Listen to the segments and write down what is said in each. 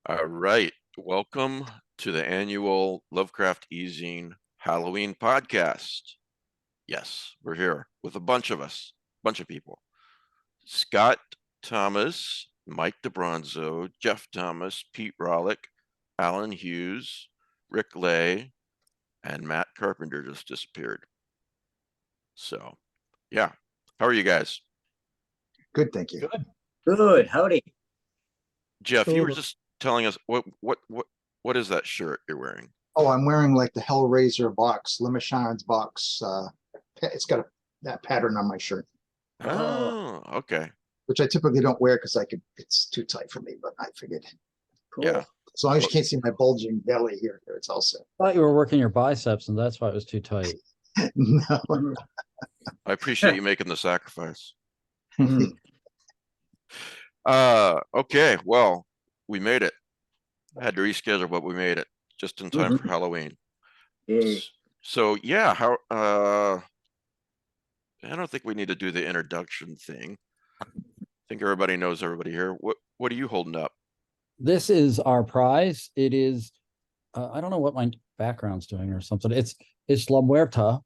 All right. Welcome to the annual Lovecraft eZine Halloween podcast. Yes, we're here with a bunch of us, bunch of people. Scott Thomas, Mike DeBronzo, Jeff Thomas, Pete Rollick, Alan Hughes, Rick Lay, and Matt Carpenter just disappeared. So, yeah. How are you guys? Good, thank you. Good. Howdy. Jeff, you were So- just telling us what is that shirt you're wearing? Oh, I'm wearing like the Hellraiser box, Limashon's box. It's got that pattern on my shirt, Oh, okay. which I typically don't wear because it's too tight for me, but I figured Cool. Yeah. as long as you can't see my bulging belly here, it's all set. I thought you were working your biceps and that's why it was too tight. No, I appreciate you making the sacrifice. Mhm. Okay, well, we made it. I had to reschedule, but we made it just in time for Halloween. Yay. So yeah, I don't think we need to do the introduction thing. I think everybody knows everybody here. What are you holding up? This is our prize. It is, I don't know what my background's doing or something. It's La Muerta,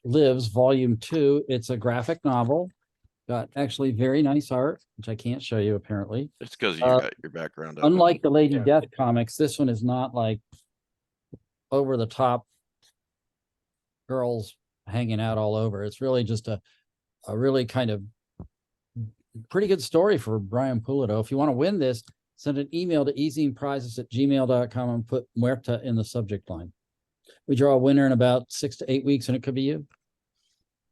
Lives, Volume 2. It's a graphic novel. Got actually very nice art, which I can't show you apparently. It's because you got your background up. Unlike the Lady Death comics, this one is not like over the top girls hanging out all over. It's really just a really kind of pretty good story for Brian Pulido. If you want to win this, send an email to ezineprizes@gmail.com and put Muerta in the subject line. We draw a winner in about 6 to 8 weeks, and it could be you.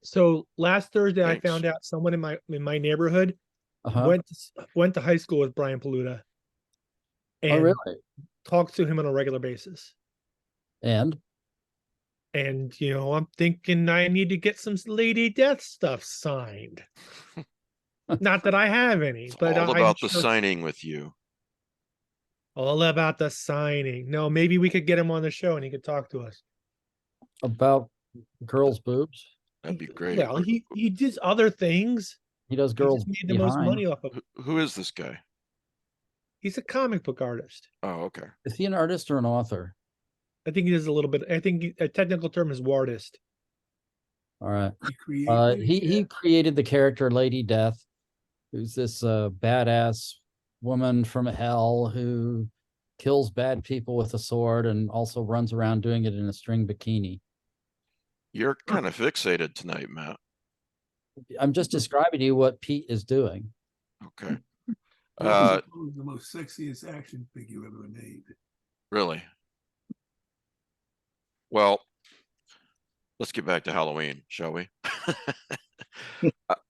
So last Thursday, Thanks. I found out someone in my neighborhood Uh-huh. went to high school with Brian Paluda, Oh, and really? talks to him on a regular basis. And And I'm thinking I need to get some Lady Death stuff signed. Not that I have any, It's but all I'm about the sure- signing with you. All about the signing. No, maybe we could get him on the show and he could talk to us. about girls' boobs. That'd be great. Well, he did other things. He does He girls just made the most behind. money off of. Who is this guy? He's a comic book artist. Oh, okay. Is he an artist or an author? I think he does a little bit. I think a technical term is wardist. All right. He created He created the character Lady Death, who's this badass woman from hell who kills bad people with a sword and also runs around doing it in a string bikini. You're kind of fixated tonight, Matt. I'm just describing to you what Pete is doing. Okay. the most sexiest action figure ever made. Really? Well, let's get back to Halloween, shall we?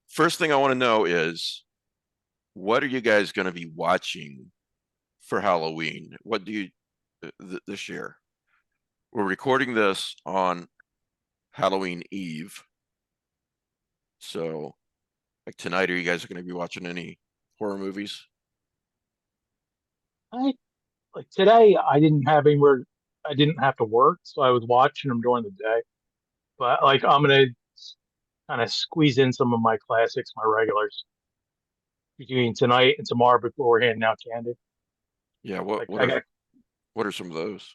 First thing I want to know is, what are you guys going to be watching for Halloween? What do you this year? We're recording this on Halloween Eve. So, like tonight, are you guys going to be watching any horror movies? Like today, I didn't have to work, so I was watching them during the day. But like I'm gonna kind of squeeze in some of my classics, my regulars, between tonight and tomorrow before we're handing out candy. Yeah. Like, What are some of those?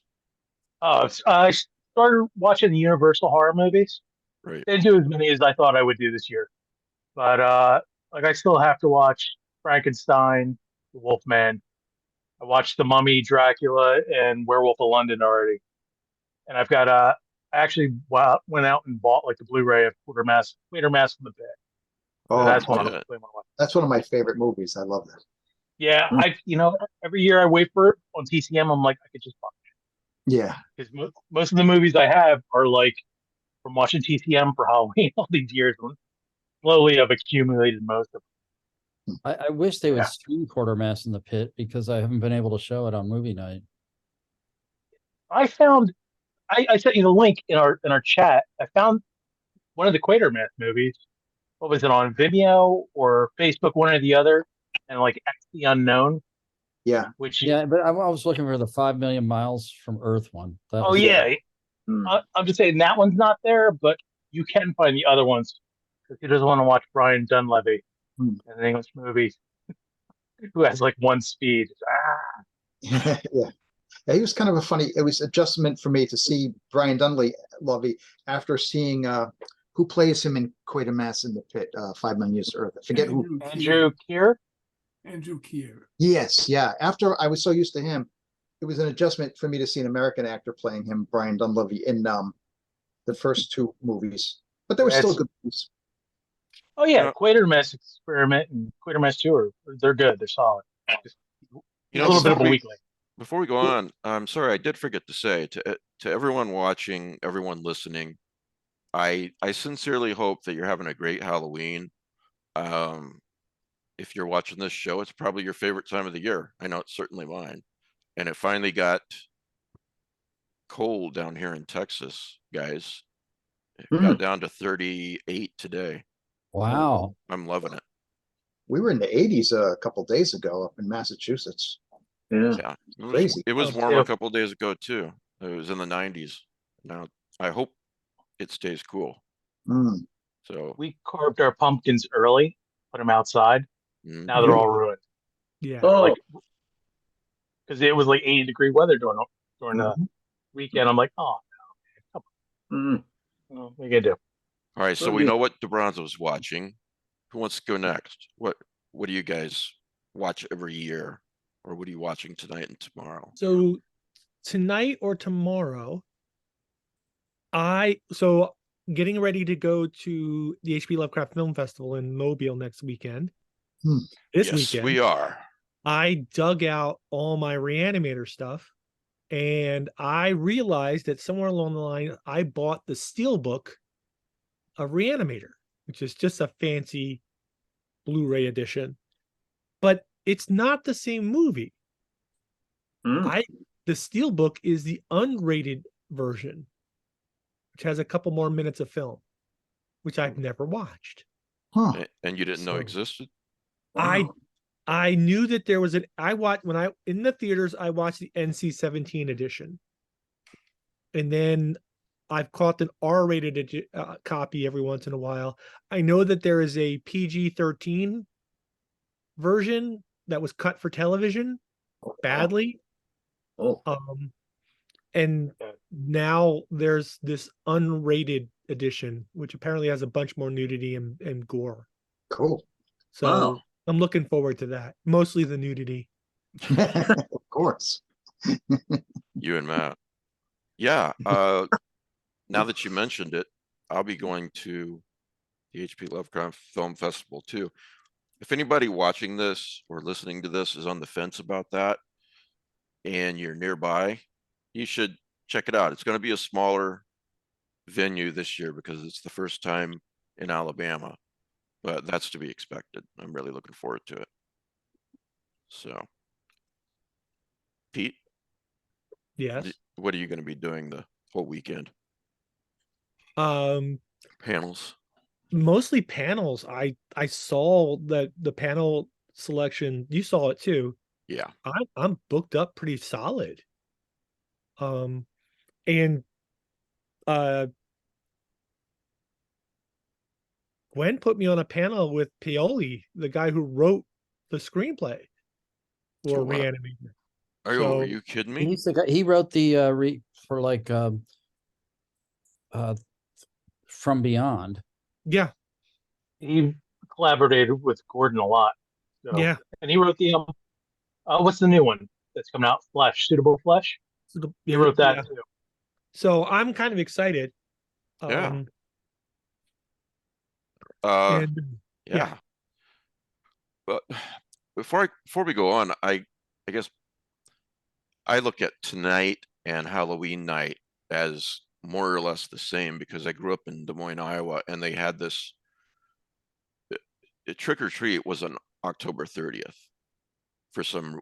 I started watching the Universal horror movies. Right. Didn't do as many as I thought I would do this year, but like I still have to watch Frankenstein, The Wolfman. I watched The Mummy, Dracula, and Werewolf of London already, and I've got I actually went out and bought like the Blu-ray of Quatermass from the Pit. So oh, that's one yeah. of them. that's one of my favorite movies. I love that. Yeah, every year I wait for it on TCM. I'm like, I could just watch Yeah, because most of the movies I have are like from watching TCM for Halloween all these years. And slowly, I've accumulated most of them. I wish they would Yeah. stream Quartermass in the Pit because I haven't been able to show it on movie night. I found I sent you the link in our chat. I found one of the Quatermass movies. What was it on Vimeo or Facebook, one or the other? And like X the Unknown, yeah. which Yeah, but I was looking for the 5 million miles from Earth one. That oh was- yeah, Hmm. I'm just saying that one's not there, but you can find the other ones because he doesn't want to watch Brian Dunleavy Hmm. in an English movie who has like one speed. Yeah. Yeah, he was kind of a funny, it was adjustment for me to see Brian Lovey after seeing who plays him in Quatermass in the Pit, 5 Million Years to Earth. I forget who. Andrew Keir. Andrew Keir. Yes, yeah. After I was so used to him, it was an adjustment for me to see an American actor playing him, Brian Dunleavy, in the first 2 movies. But they were still It's- good movies. Oh yeah, Yeah. Quatermass Experiment and Quatermass 2 they're good. They're solid. Just You a know, little bit of a before we- weekly. Before we go on, I'm sorry, I did forget to say to everyone watching, everyone listening, I sincerely hope that you're having a great Halloween. If you're watching this show, it's probably your favorite time of the year. I know it's certainly mine. And it finally got cold down here in Texas, guys. It got down to 38 today. Wow. I'm loving it. We were in the 80s a couple days ago up in Massachusetts. Yeah. Yeah, Crazy. it was Oh, warmer yeah. a couple days ago too. It was in the 90s. Now I hope it stays cool. Mm. So We carved our pumpkins early, put them outside. mm, Now they're all ruined. Yeah. Oh, Like, because it was like 80-degree weather during the Mhm. weekend. I'm like, oh, mm. what are you gonna do? all right, so Well, we you- know what DeBronzo's watching. Who wants to go next? What do you guys watch every year? Or what are you watching tonight and tomorrow? So tonight or tomorrow, so getting ready to go to the HP Lovecraft Film Festival in Mobile next weekend. Hmm. This Yes, weekend, we are. I dug out all my Reanimator stuff, and I realized that somewhere along the line, I bought the Steelbook of Reanimator, which is just a fancy Blu-ray edition, but it's not the same movie. Mm. The Steelbook is the unrated version, which has a couple more minutes of film, which I've never watched. Huh. And you didn't know So- existed? Wow. I knew that there was I watched when I in the theaters, I watched the NC-17 edition. And then I've caught an R-rated copy every once in a while. I know that there is a PG-13 version that was cut for television badly. Oh, And Okay. now there's this unrated edition, which apparently has a bunch more nudity and gore. Cool. So Wow. I'm looking forward to that. Mostly the nudity. Of course. You and Matt. Yeah. Now that you mentioned it, I'll be going to the HP Lovecraft Film Festival too. If anybody watching this or listening to this is on the fence about that and you're nearby, you should check it out. It's going to be a smaller venue this year because it's the first time in Alabama, but that's to be expected. I'm really looking forward to it. So, Pete, Yes. what are you going to be doing the whole weekend? Panels. Mostly panels. I saw that the panel selection. You saw it too. Yeah. I'm booked up pretty solid. And Gwen put me on a panel with Pioli, the guy who wrote the screenplay for For what? Reanimator. Are So- you kidding me? He's the guy, he wrote the for like From Beyond. Yeah, He collaborated with Gordon a lot. So, yeah. and he wrote the what's the new one that's coming out? Flesh, Suitable Flesh. He wrote that yeah. too. So I'm kind of excited. Yeah. And Yeah. But before we go on, I guess I look at tonight and Halloween night as more or less the same because I grew up in Des Moines, Iowa, and they had this trick or treat was on October 30th for some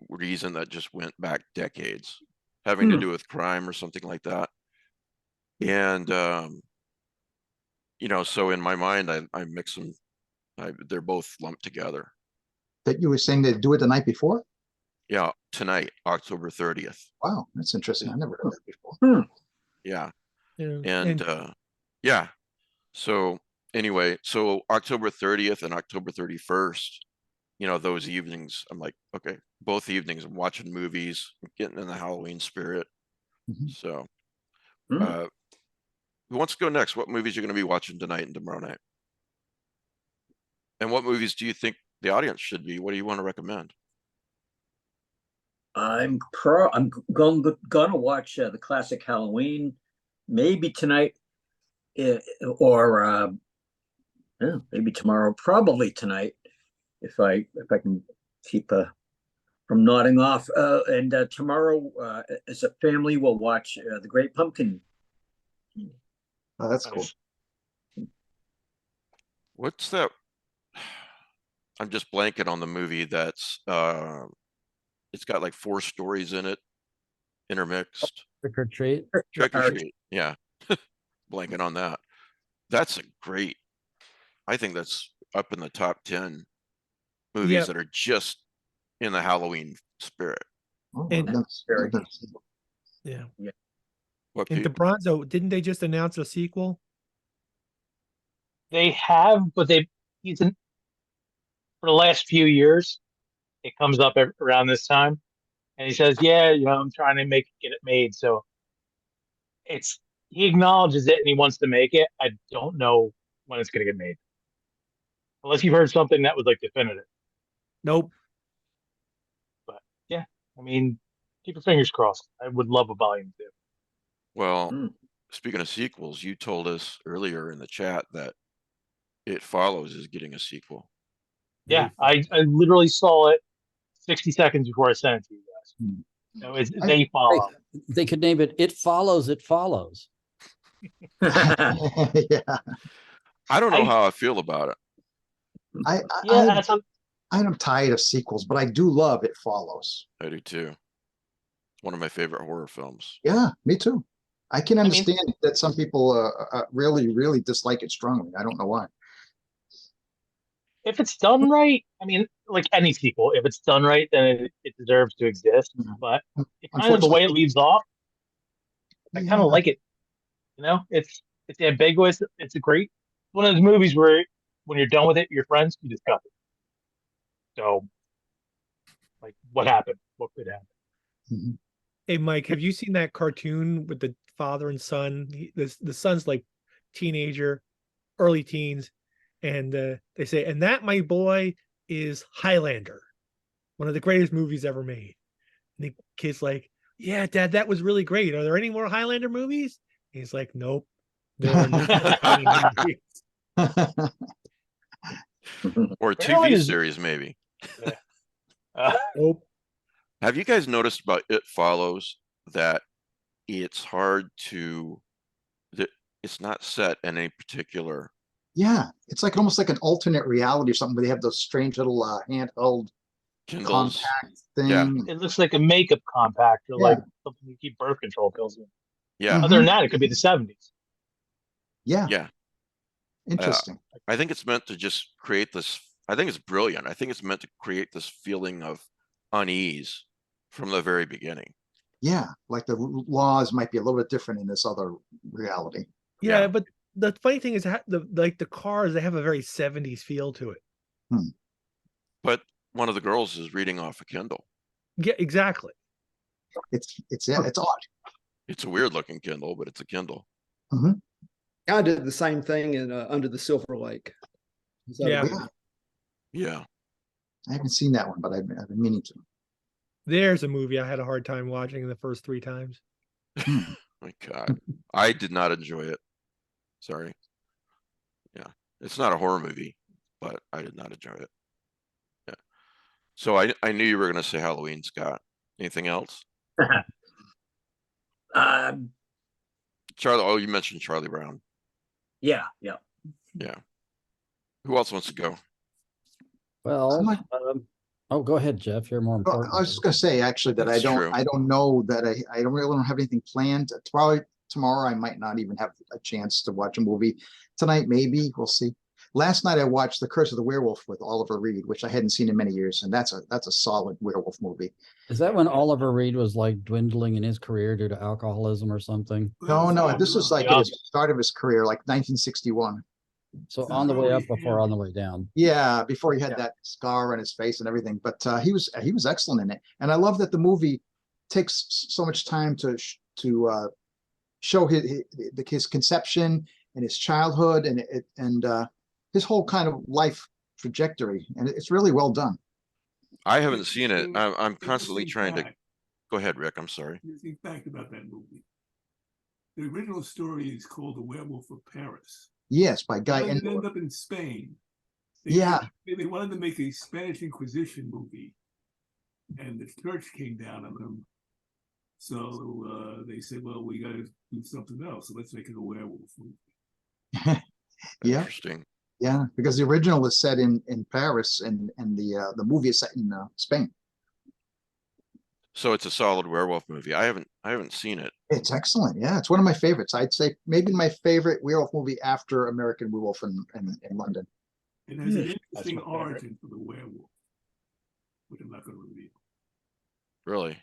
reason that just went back decades, having to do with crime or something like that. And you know, so in my mind, I mix them. They're both lumped together. That you were saying they do it the night before? Yeah, tonight, October 30th. Wow, that's interesting. I never heard that before. Yeah. yeah. And yeah. So anyway, so October 30th and October 31st you know, those evenings, I'm like, okay, both evenings I'm watching movies, getting in the Halloween spirit. Mhm. So, Mm. who wants to go next? What movies you're going to be watching tonight and tomorrow night? And what movies do you think the audience should be? What do you want to recommend? I'm gonna watch the classic Halloween, maybe tonight, or yeah, maybe tomorrow. Probably tonight, if I can keep from nodding off. And tomorrow, as a family, we'll watch The Great Pumpkin. Oh, that's cool. What's that? I'm just blanking on the movie that's it's got like 4 stories in it, intermixed. Trick or treat. Trick or treat. Yeah. Blanking on that. That's a great, I think that's up in the top 10 movies Yeah. that are just in the Halloween spirit. Oh, And- I've Very never seen it. Yeah. What And Pete? DeBronzo, didn't they just announce a sequel? They have, but he's in for the last few years. It comes up around this time, and he says, "Yeah, I'm trying to get it made." So he acknowledges it and he wants to make it. I don't know when it's going to get made, unless you've heard something that was like definitive. Nope. But yeah, I mean, keep your fingers crossed. I would love a volume 2. Well, Mm. speaking of sequels, you told us earlier in the chat that It Follows is getting a sequel. Yeah, I literally saw it 60 seconds before I sent it to you guys. So they follow. They could name it It Follows, It Follows. Yeah, I don't know how I feel about it. Yeah, I'm tired of sequels, but I do love It Follows. I do too. It's one of my favorite horror films. Yeah, me too. I can mean- understand that some people really, really dislike it strongly. I don't know why. if it's done right, I mean, like any sequel, if it's done right, then it deserves to exist. Mhm. But kind of the way it leaves off, I kind of Yeah. like it. It's ambiguous. It's one of those movies where when you're done with it, your friends, you discuss it. So, like, what happened? What could happen? Mhm. Hey, Mike, have you seen that cartoon with the father and son? The son's like teenager, early teens, and they say, and that, my boy, is Highlander, one of the greatest movies ever made. And the kid's like, yeah, Dad, that was really great. Are there any more Highlander movies? And he's like, nope. There are no more Highlander movies. Or a Apparently TV there's- series, maybe. Nope. Have you guys noticed about It Follows that it's hard that it's not set in a particular Yeah, it's like almost like an alternate reality or something where they have those strange little handheld Kindles? compact thing. Yeah. It looks like a makeup compact or Yeah. like something you keep birth control pills in. Yeah. Mhm. Other than that, it could be the 70s. Yeah, Yeah. interesting. I think it's meant to just create this. I think it's brilliant. I think it's meant to create this feeling of unease from the very beginning. Yeah, like the laws might be a little bit different in this other reality. Yeah, Yeah. but the funny thing is, the cars, they have a very 70s feel to it. But one of the girls is reading off a Kindle. Yeah, exactly. It's odd. It's a weird looking Kindle, but it's a Kindle. I did the same thing in Under the Silver Lake. Is that a Yeah. movie? Yeah. I haven't seen that one, but I've been meaning to. There's a movie I had a hard time watching the first 3 times. My God. I did not enjoy it. Sorry. Yeah. It's not a horror movie, but I did not enjoy it. Yeah. So I knew you were going to say Halloween, Scott. Anything else? Charlie, oh, you mentioned Charlie Brown. Yeah. Yeah. Who else wants to go? Well, like- oh, go ahead, Jeff. You're more Well, important. I was just gonna say actually that That's true. I don't know that I don't really don't have anything planned. Probably tomorrow I might not even have a chance to watch a movie. Tonight maybe, we'll see. Last night I watched The Curse of the Werewolf with Oliver Reed, which I hadn't seen in many years, and that's a solid werewolf movie. Is that when Oliver Reed was like dwindling in his career due to alcoholism or something? No, this is like Yeah. at the start of his career, like 1961. So So on the way early up before Hale. on the way down. Yeah, before he had Yeah. that scar on his face and everything, but he was excellent in it, and I love that the movie takes so much time to show his conception and his childhood and his whole kind of life trajectory, and it's really well done. I haven't seen it. Interesting- I'm constantly interesting trying to fact- go ahead, Rick. I'm sorry. Interesting fact about that movie. The original story is called The Werewolf of Paris. Yes, by Guy It ended Endor. up in Spain. Yeah. They wanted to make a Spanish Inquisition movie, and the church came down on them. So they said, "Well, we got to do something else. So let's make it a werewolf movie." Yeah. Interesting. Yeah, because the original is set in Paris, and the movie is set in Spain. So it's a solid werewolf movie. I haven't seen it. It's excellent. Yeah, it's one of my favorites. I'd say maybe my favorite werewolf movie after American Werewolf in London. It has an That's interesting my favorite. origin for the werewolf, which I'm not going to reveal. Really.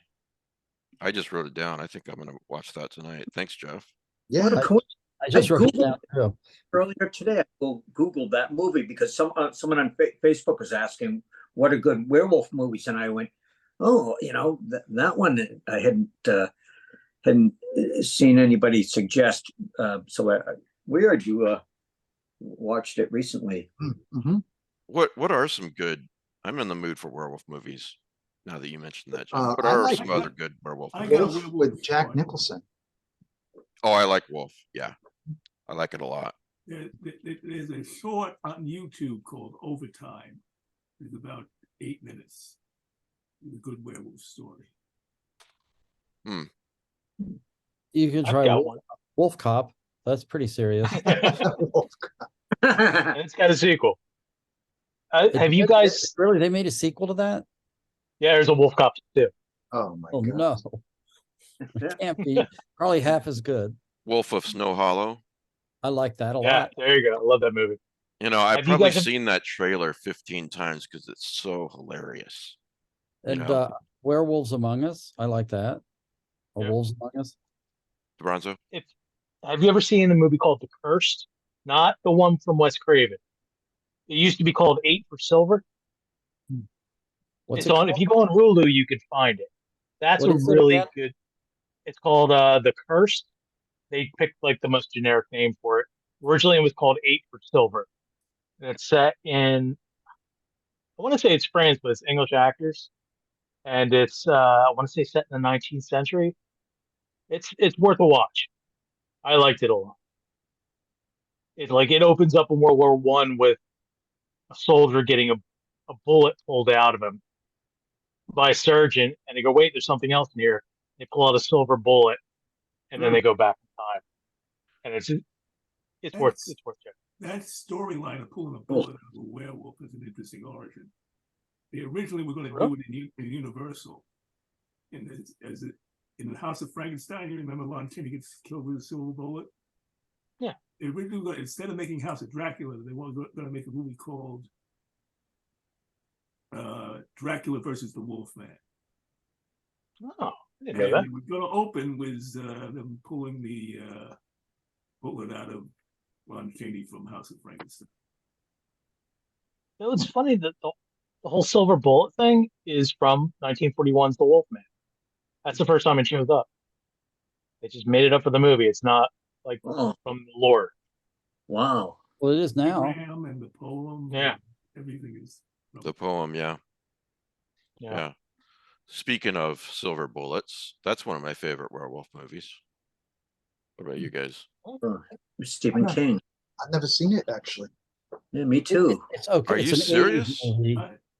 I just wrote it down. I think I'm gonna watch that tonight. Thanks, Jeff. Yeah, What a coincidence. I just I wrote it Googled- down too. Earlier today, I Googled that movie because someone on Facebook was asking what are good werewolf movies, and I went, "Oh, that one I hadn't seen anybody suggest." So weird you watched it recently. hmm What are some good? I'm in the mood for werewolf movies. Now that you mentioned that, Jeff. What I are like- some other good werewolf I movies? got Wolf Werewolf with Jack Heart. Nicholson. Oh, I like Wolf. Yeah, I like it a lot. There's a short on YouTube called Overtime. It's about 8 minutes. It's a good werewolf story. You can I've try got one. Wolf Cop. That's pretty serious. And it's got a sequel. Have you guys? Really? They made a sequel to that? Yeah, there's a Wolf Cop too. Oh my Oh god! no. Can't be. Probably half as good. Wolf of Snow Hollow. I like that a Yeah, lot. there you go. I love that movie. You know, I've Have you probably guys- seen that trailer 15 times because it's so hilarious. You And know. Werewolves Among Us. I like that. Or Yeah. Wolves Among Us. Bronzo. Have you ever seen the movie called The Cursed? Not the one from Wes Craven. It used to be called 8 for Silver. What's It's it on. called? If you go on Hulu, you can find it. That's What a is it really again? good. It's called The Cursed. They picked like the most generic name for it. Originally, it was called 8 for Silver, and it's set in. I want to say it's France, but it's English actors, and it's I want to say set in the 19th century. It's worth a watch. I liked it a lot. It opens up in World War One with a soldier getting a bullet pulled out of him by a surgeon, and they go, "Wait, there's something else in here." They pull out a silver bullet, and then they go back in time, and it's worth checking. That storyline of pulling a bullet out of a werewolf is an interesting origin. They originally were going to do it in Universal. In the House of Frankenstein, you remember Lon Chaney gets killed with a silver bullet? Yeah. They originally were, instead of making House of Dracula, they were going to make a movie called Dracula versus the Wolfman. Oh, I didn't And know that. it was going to open with them pulling the bullet out of Lon Chaney from House of Frankenstein. It's funny that the whole silver bullet thing is from 1941's The Wolfman. That's the first time it shows up. They just made it up for the movie. It's not like Oh, from the lore. wow. Well, it is now. Abraham and the poem. Yeah. Everything is. The poem. Yeah. Yeah. Speaking of silver bullets, that's one of my favorite werewolf movies. What about you guys? Stephen Yeah. King. I've never seen it actually. Yeah, me too. It's okay. Are it's you an 80s serious? movie.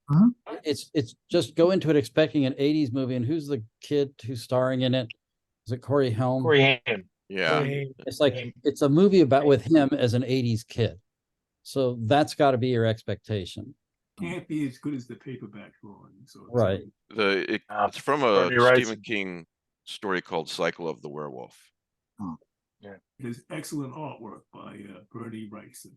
Huh? It's just go into it expecting an 80s movie. And who's the kid who's starring in it? Is it Corey Helm? Corey Haim. Yeah. It's like it's a movie about with him as an 80s kid. So that's got to be your expectation. Can't be as good as the paperback drawing. So it's- Right. It's from a Bernie Wrightson. Stephen King story called Cycle of the Werewolf. There's excellent artwork by Bernie Wrightson.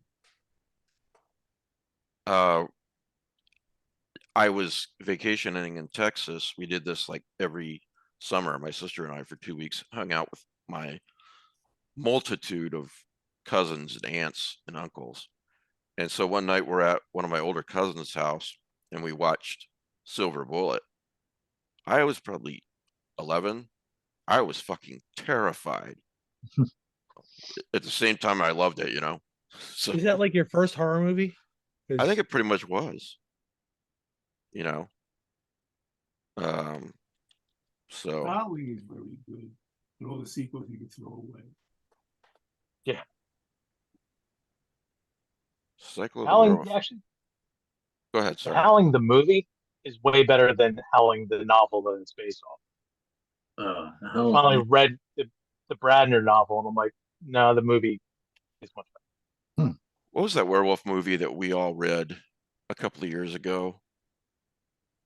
I was vacationing in Texas. We did this like every summer. My sister and I, for 2 weeks, hung out with my multitude of cousins and aunts and uncles. And so one night we're at one of my older cousins' house and we watched Silver Bullet. I was probably 11. I was fucking terrified. At the same time, I loved it, you know? So Is that like your first horror movie? I think it pretty much was, you know? So Howling is very good. And all the sequels you can throw away. Cycle of the Howling, Werewolf. actually, Go ahead, sir. Howling the movie is way better than Howling the novel that it's based off. I finally read the Bradner novel, and I'm like, no, the movie is much better. What was that werewolf movie that we all read a couple of years ago?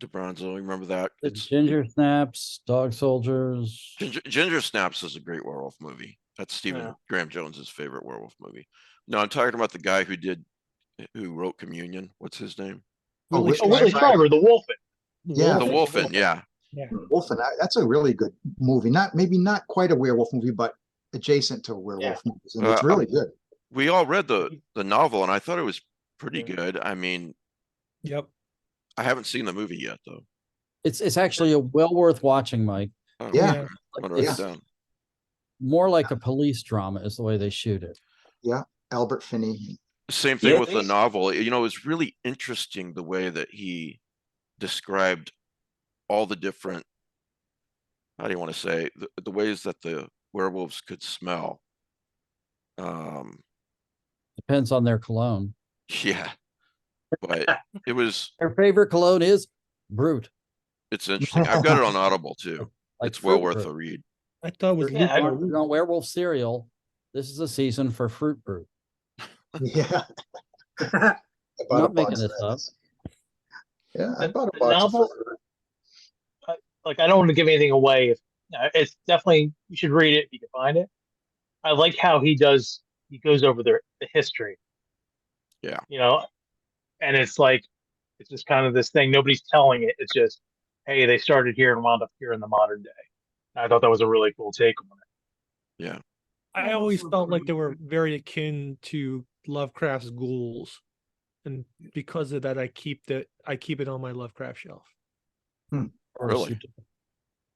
DeBronzo, remember that? It's Ginger Snaps, Dog Soldiers. Ginger Snaps is a great werewolf movie. That's Stephen Graham Jones's favorite werewolf movie. No, I'm talking about the guy who wrote Communion. What's his name? Willie Schreiber, the Wolfen. Yeah, The Wolfen. Yeah. Wolfen. That's a really good movie. Maybe not quite a werewolf movie, but adjacent to werewolf movies, and it's really good. We all read the novel, and I thought it was pretty good. I mean, yep. I haven't seen the movie yet, though. It's actually a well worth watching, Mike. Oh, Yeah. okay. I'm gonna write it down. More like a police drama is the way they shoot it. Yeah, Albert Finney. Same thing with the novel. You know, it's really interesting the way that he described all the different, how do you want to say, the ways that the werewolves could smell. Depends on their cologne. Yeah, but it was. Their favorite cologne is Brute. It's interesting. I've got it on Audible too. Like it's well Fruit worth Brute. a read. I thought it was on werewolf cereal. This is a season for Fruit Brute. Yeah. I'm not making this up. Yeah, I bought a the box novel. Like, I don't want to give anything away. It's definitely, you should read it if you can find it. I like how he goes over the history. Yeah. You know, and it's like, it's just kind of this thing. Nobody's telling it. It's just, hey, they started here and wound up here in the modern day. And I thought that was a really cool take on it. Yeah. I always felt like they were very akin to Lovecraft's ghouls. And because of that, I keep it on my Lovecraft shelf. Really?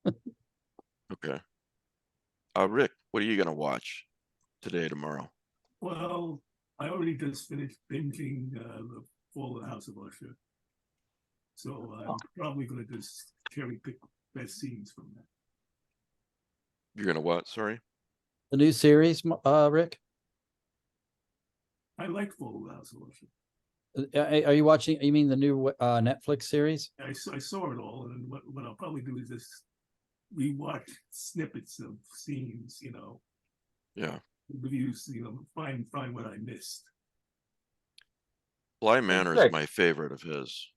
Okay. Rick, what are you gonna watch today, tomorrow? Well, I already just finished binging the Fall of the House of Usher, so I'm probably gonna just cherry pick best scenes from that. You're gonna what? Sorry. The new series, Rick. I like Fall of the House of Usher. Are you watching? You mean the new Netflix series? I saw it all, and what I'll probably do is just rewatch snippets of scenes, you know. Yeah. Reviews, you know, find what I missed. Bly Manor is my favorite of his.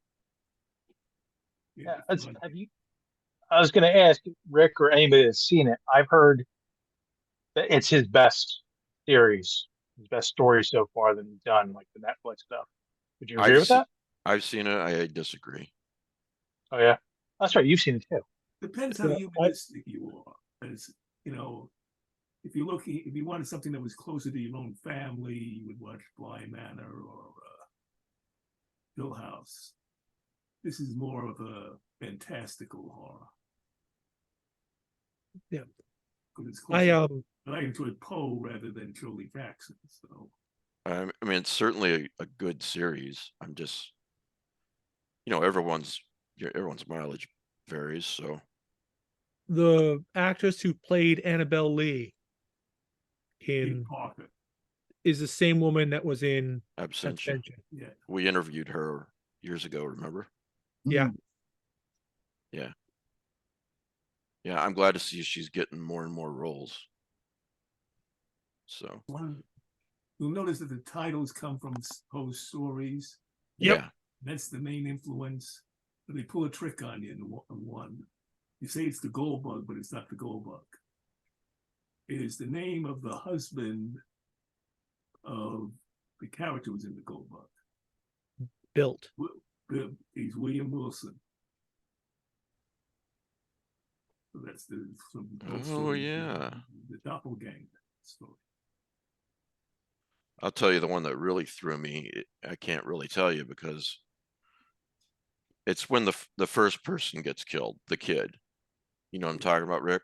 Yeah, have you? I was going to ask Rick or anybody that's seen it. I've heard that it's his best series, his best story so far that he's done, like the Netflix stuff. Would you agree with that? I've seen it. I disagree. Oh yeah, that's right. You've seen it too. Depends how humanistic you are. As you know, if you wanted something that was closer to your own family, you would watch Bly Manor or Hill House. This is more of a fantastical horror. Yeah. I enjoyed Poe rather than Shirley Jackson. So I mean, it's certainly a good series. I'm just, you know, everyone's mileage varies. So the actress who played Annabelle Lee is the same woman that was in Absentia. Yeah, we interviewed her years ago. Remember? Yeah. Yeah. Yeah, I'm glad to see she's getting more and more roles. So you'll notice that the titles come from Poe's stories. Yep. Yeah. That's the main influence. But they pull a trick on you in one. You say it's the gold bug, but it's not the gold bug. It is the name of the husband of the character who's in the gold bug. Built. He's William Wilson. So that's yeah. The doppelganger story. I'll tell you the one that really threw me. I can't really tell you because it's when the first person gets killed, the kid. You know what I'm talking about, Rick?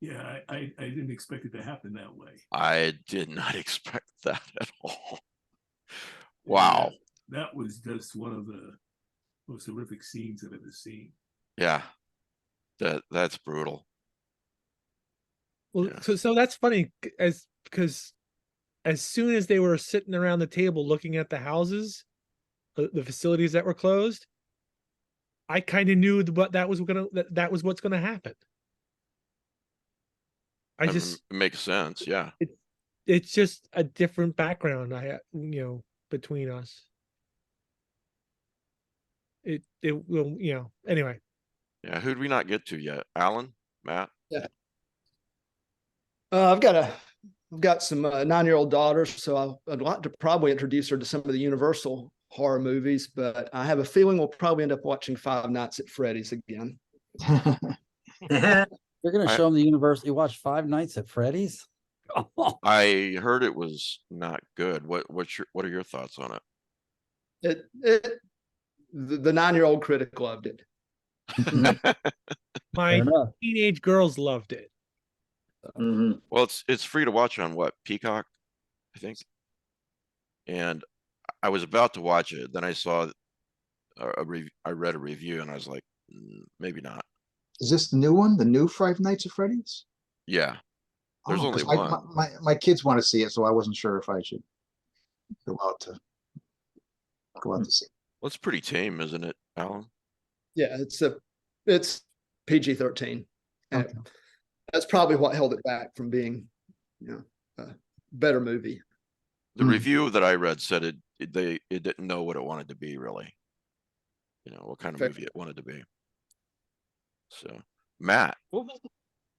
Yeah, I didn't expect it to happen that way. I did not expect that at all. And Wow. that was just one of the most horrific scenes I've ever seen. Yeah. That's brutal. Well, Yeah. so that's funny because as soon as they were sitting around the table looking at the houses, the facilities that were closed, I kind of knew what that was that was what's gonna happen. I just It makes sense. Yeah. it's just a different background between us. It will anyway. Yeah. Who'd we not get to yet? Alan? Matt? Yeah. I've got some 9-year-old daughters, so I'd like to probably introduce her to some of the Universal horror movies, but I have a feeling we'll probably end up watching Five Nights at Freddy's again. You're going to show them the universe. You watch Five Nights at Freddy's? I heard it was not good. What are your thoughts on it? The 9-year-old critic loved it. My teenage girls loved it. Mhm. Well, it's free to watch on what, Peacock, I think. And I was about to watch it, then I saw I read a review, and I was like, maybe not. Is this the new one? The new Five Nights at Freddy's? Yeah, there's Oh, only 'cause one. my kids want to see it, so I wasn't sure if I should go out to see. Well, it's pretty tame, isn't it, Alan? Yeah, it's PG-13, and Okay. that's probably what held it back from being, a better movie. The Hmm. review that I read said it didn't know what it wanted to be, really. What kind of Fair. movie it wanted to be. So, Matt,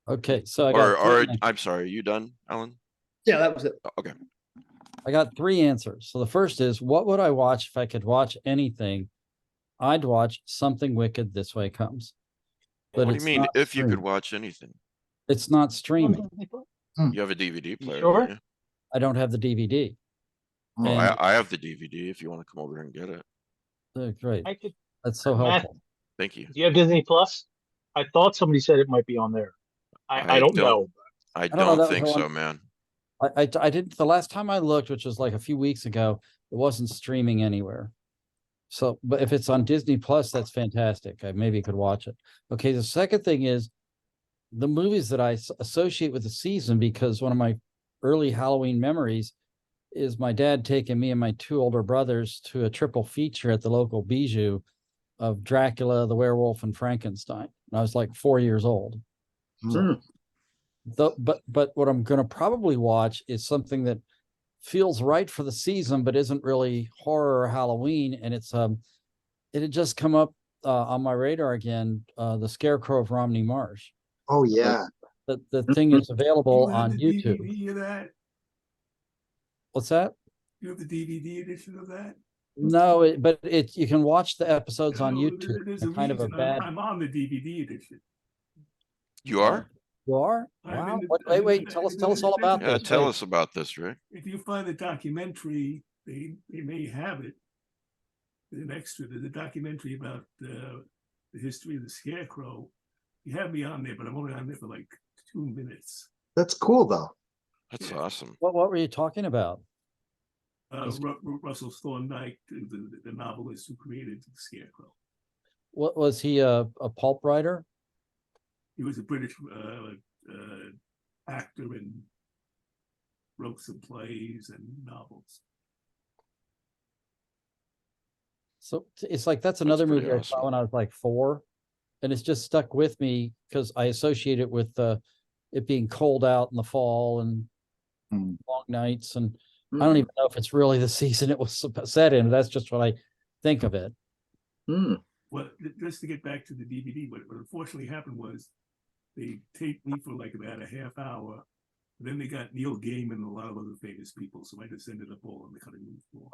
Okay, so I got or I'm sorry, are you done, Alan? Yeah, that was it. Okay. I got 3 answers. So the first is, what would I watch if I could watch anything? I'd watch Something Wicked This Way Comes. But What do you it's mean, not if you could streaming. watch anything? It's not streaming. You have a DVD player, sure? don't you? I don't have the DVD. Oh, Well, And I have the DVD if you want to come over and get it. great. I could. That's so Matt, helpful. Thank you. Do you have Disney Plus? I thought somebody said it might be on there. I don't know. I don't know, don't that was think the so, one- man. I didn't, the last time I looked, which was like a few weeks ago, it wasn't streaming anywhere. So, but if it's on Disney Plus, that's fantastic. I maybe could watch it. Okay, the second thing is the movies that I associate with the season, because one of my early Halloween memories is my dad taking me and my 2 older brothers to a triple feature at the local Bijou of Dracula, the Werewolf, and Frankenstein. And I was like 4 years old. Hmm. But what I'm going to probably watch is something that feels right for the season, but isn't really horror or Halloween. And it had just come up on my radar again, The Scarecrow of Romney Marsh. Oh yeah. The thing is available You have on the YouTube. DVD of that? What's that? You have the DVD edition of that? No, but you can watch the episodes on No, YouTube. There's in a kind of a reason bad. I'm on the DVD edition. You are? You are? I'm Wow. in the- Wait. Tell us all about Yeah, this. tell Wait. us about this, Rick. If you find the documentary, they may have it. There's an extra. There's a documentary about the history of the Scarecrow. You have me on there, but I'm only on there for like 2 minutes. That's cool though. That's Yeah. awesome. What were you talking about? Russell Thorndike, the novelist who created the Scarecrow. What was he a pulp writer? He was a British actor and wrote some plays and novels. So it's like that's another pretty movie I saw awesome. when I was like 4, and it's just stuck with me because I associate it with it being cold out in the fall and Hmm. long nights, and I don't even know if it's really the season it was set in. That's just what I think of it. Hmm. Well, just to get back to the DVD, what unfortunately happened was they taped me for like about a half hour. Then they got Neil Gaiman and a lot of other famous people, so I just ended up all on the cutting room floor.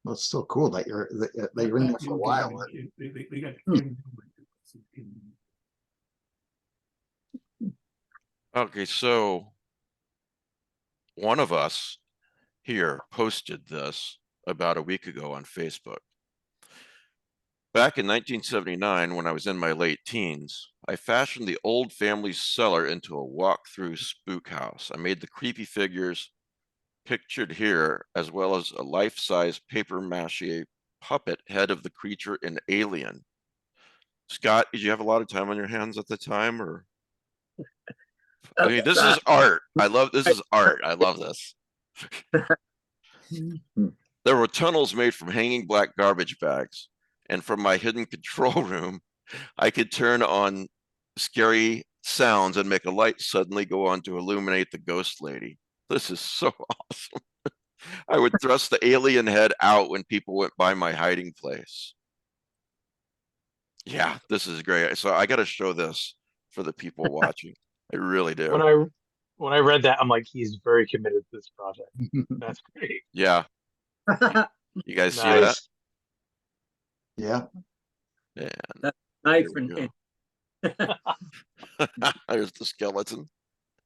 Well, it's still cool that you're in there for a while. They got Ken Newman. Okay, so one of us here posted this about a week ago on Facebook. Back in 1979, when I was in my late teens, I fashioned the old family cellar into a walk-through spook house. I made the creepy figures pictured here, as well as a life-size paper mache puppet head of the creature in Alien. Scott, did you have a lot of time on your hands at the time, or? I mean, this is art. This is art. I love this. There were tunnels made from hanging black garbage bags, and from my hidden control room, I could turn on scary sounds and make a light suddenly go on to illuminate the ghost lady. This is so awesome. I would thrust the alien head out when people went by my hiding place. Yeah, this is great. So I got to show this for the people watching. I really do. When I read that, I'm like, he's very committed to this project. That's great. Yeah. You guys see that? Nice. Yeah. And Knife here we and go. There's the skeleton.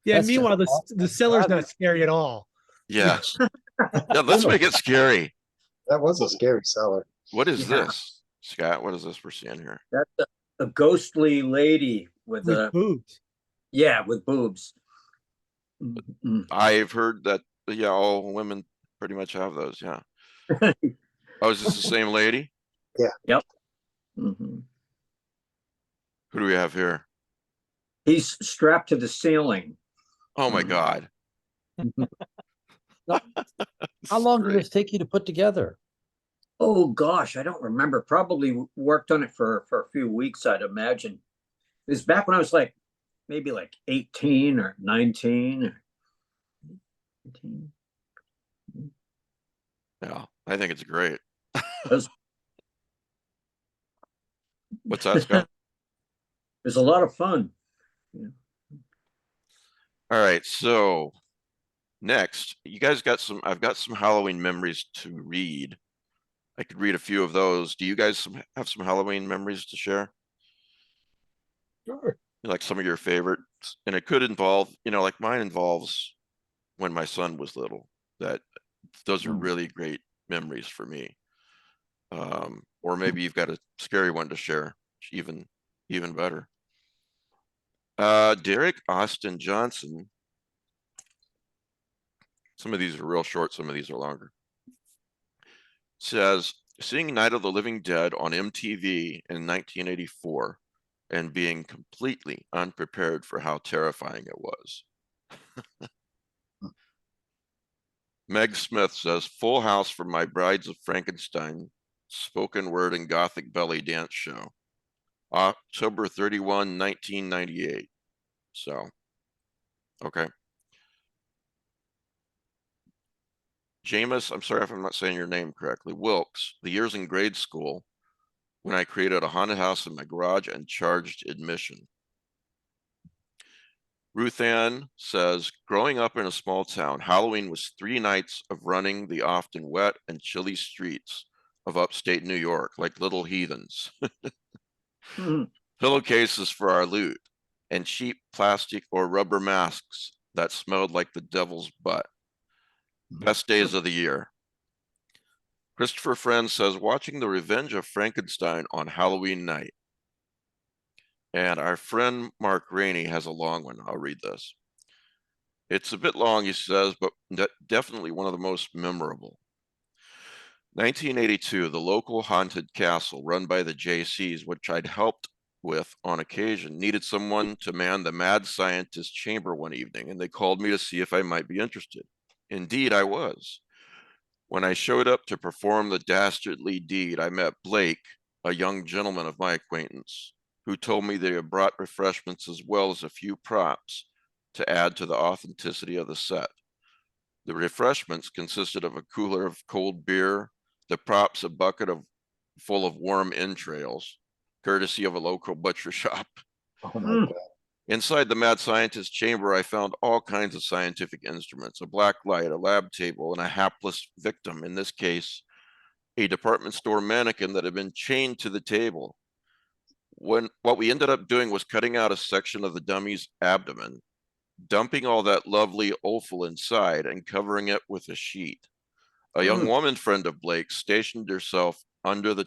Yeah. That's Meanwhile, just the cellar's not scary at all. Yeah. Yeah, let's make it scary. That was a scary cellar. What is Yeah. this, Scott? What is this we're seeing here? That's a ghostly lady with With boobs. with boobs. Mm. I've heard that, yeah, all women pretty much have those. Yeah. Oh, is this the same lady? Yep. Mhm. Who do we have here? He's strapped to the ceiling. Oh my Mhm. God. How long did Great. this take you to put together? Oh gosh, I don't remember. Probably worked on it for a few weeks, I'd imagine. It was back when I was maybe 18 or 19 or 18. Yeah, I think it's great. Those- What's that, Scott? It was a lot of fun. All right, so next, you guys got I've got some Halloween memories to read. I could read a few of those. Do you guys have some Halloween memories to share? Sure. Like some of your favorites? And it could involve, like mine involves when my son was little. Those are really great memories for me. Or maybe you've got a scary one to share, even better. Derek Austin Johnson. Some of these are real short, some of these are longer. Says, seeing Night of the Living Dead on MTV in 1984 and being completely unprepared for how terrifying it was. Meg Smith says, Full House for my Brides of Frankenstein spoken word and gothic belly dance show. October 31, 1998. So, okay. Jameis, I'm sorry if I'm not saying your name correctly. Wilkes, the years in grade school when I created a haunted house in my garage and charged admission. Ruth Ann says, growing up in a small town, Halloween was 3 nights of running the often wet and chilly streets of upstate New York like little heathens. Pillowcases for our loot and cheap plastic or rubber masks that smelled like the devil's butt. Best days of the year. Christopher Friend says, watching The Revenge of Frankenstein on Halloween night. And our friend Mark Rainey has a long one. I'll read this. It's a bit long, he says, but definitely one of the most memorable. 1982, the local haunted castle run by the JCs, which I'd helped with on occasion, needed someone to man the mad scientist chamber one evening, and they called me to see if I might be interested. Indeed, I was. When I showed up to perform the dastardly deed, I met Blake, a young gentleman of my acquaintance, who told me they had brought refreshments as well as a few props to add to the authenticity of the set. The refreshments consisted of a cooler of cold beer, the props a bucket full of warm entrails, courtesy of a local butcher shop. Oh my God. Inside the mad scientist chamber, I found all kinds of scientific instruments, a black light, a lab table, and a hapless victim, in this case, a department store mannequin that had been chained to the table. What we ended up doing was cutting out a section of the dummy's abdomen dumping all that lovely offal inside and covering it with a sheet. A young woman friend of Blake's stationed herself under the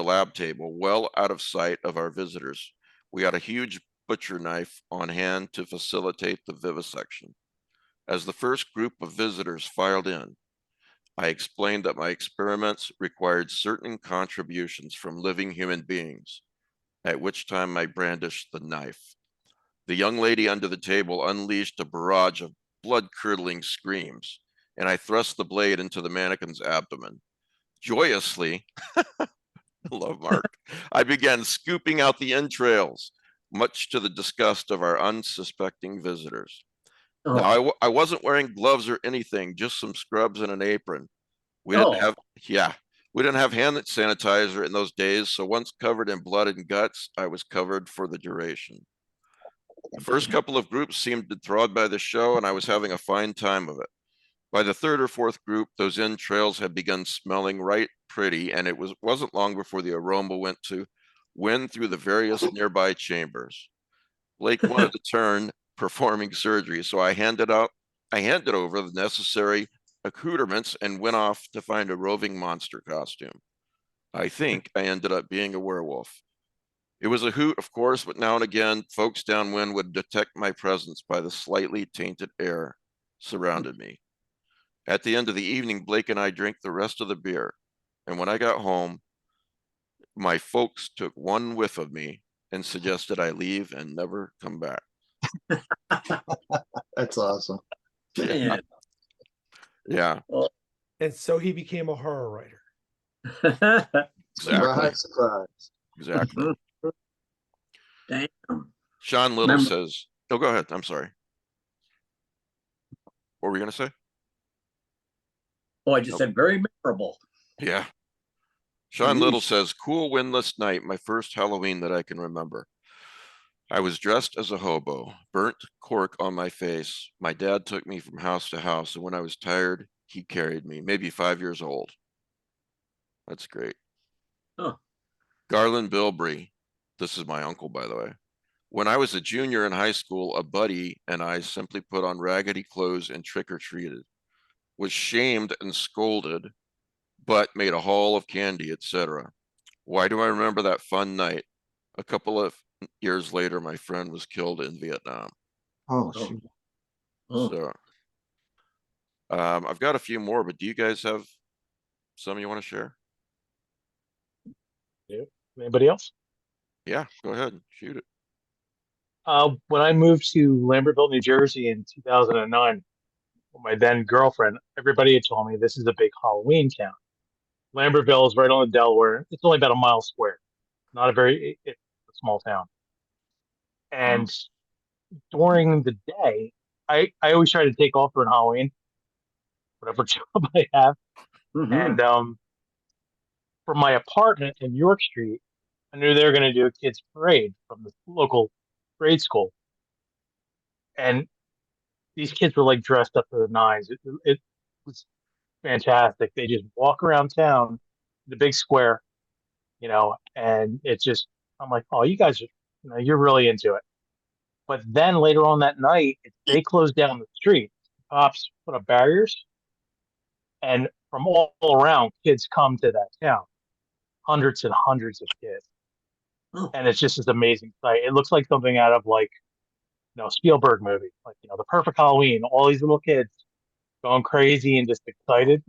lab table, well out of sight of our visitors. We had a huge butcher knife on hand to facilitate the vivisection. As the first group of visitors filed in, I explained that my experiments required certain contributions from living human beings, at which time I brandished the knife. The young lady under the table unleashed a barrage of blood-curdling screams, and I thrust the blade into the mannequin's abdomen. Joyously, love Mark, I began scooping out the entrails, much to the disgust of our unsuspecting visitors. Oh, Now, I wasn't wearing gloves or anything, just some scrubs and an apron. We didn't have hand sanitizer in those days, so once covered in blood and guts, I was covered for the duration. The first couple of groups seemed enthralled by the show, and I was having a fine time of it. By the third or fourth group, those entrails had begun smelling right pretty, and it wasn't long before the aroma went to wind through the various nearby chambers. Blake wanted to turn performing surgery, so I handed over the necessary accoutrements and went off to find a roving monster costume. I think I ended up being a werewolf. It was a hoot, of course, but now and again, folks downwind would detect my presence by the slightly tainted air surrounded me. At the end of the evening, Blake and I drank the rest of the beer, and when I got home, my folks took one whiff of me and suggested I leave and never come back. That's awesome. Yeah. Yeah. And so he became a horror writer. Exactly. Surprise, surprise. Exactly. Damn. Sean Little says, oh, go ahead. I'm sorry. What were you going to say? Oh, I just said very memorable. Yeah. Sean Little says, cool windless night, my first Halloween that I can remember. I was dressed as a hobo, burnt cork on my face. My dad took me from house to house, and when I was tired, he carried me, maybe 5 years old. That's great. Huh. Garland Bilbrey, this is my uncle, by the way. When I was a junior in high school, a buddy and I simply put on raggedy clothes and trick-or-treated, was shamed and scolded, but made a haul of candy, etc. Why do I remember that fun night? A couple of years later, my friend was killed in Vietnam. Oh, shoot. So I've got a few more, but do you guys have some you want to share? Anybody else? Yeah, go ahead, shoot it. When I moved to Lambertville, New Jersey in 2009, with my then girlfriend, everybody had told me this is a big Halloween town. Lambertville is right on the Delaware. It's only about a mile square. Not a very, it's a small town. And during the day, I always try to take off for Halloween, whatever job I have. And from my apartment in York Street, I knew they were going to do a kids' parade from the local grade school. And these kids were like dressed up to the nines. It was fantastic. They just walk around town, the big square, and it's just, I'm like, oh, you guys are, you're really into it. But then later on that night, they closed down the street. Cops put up barriers, and from all around, kids come to that town. Hundreds and hundreds of kids. And it's just this amazing sight. It looks like something out of like, Spielberg movie, like, The Perfect Halloween, all these little kids going crazy and just excited.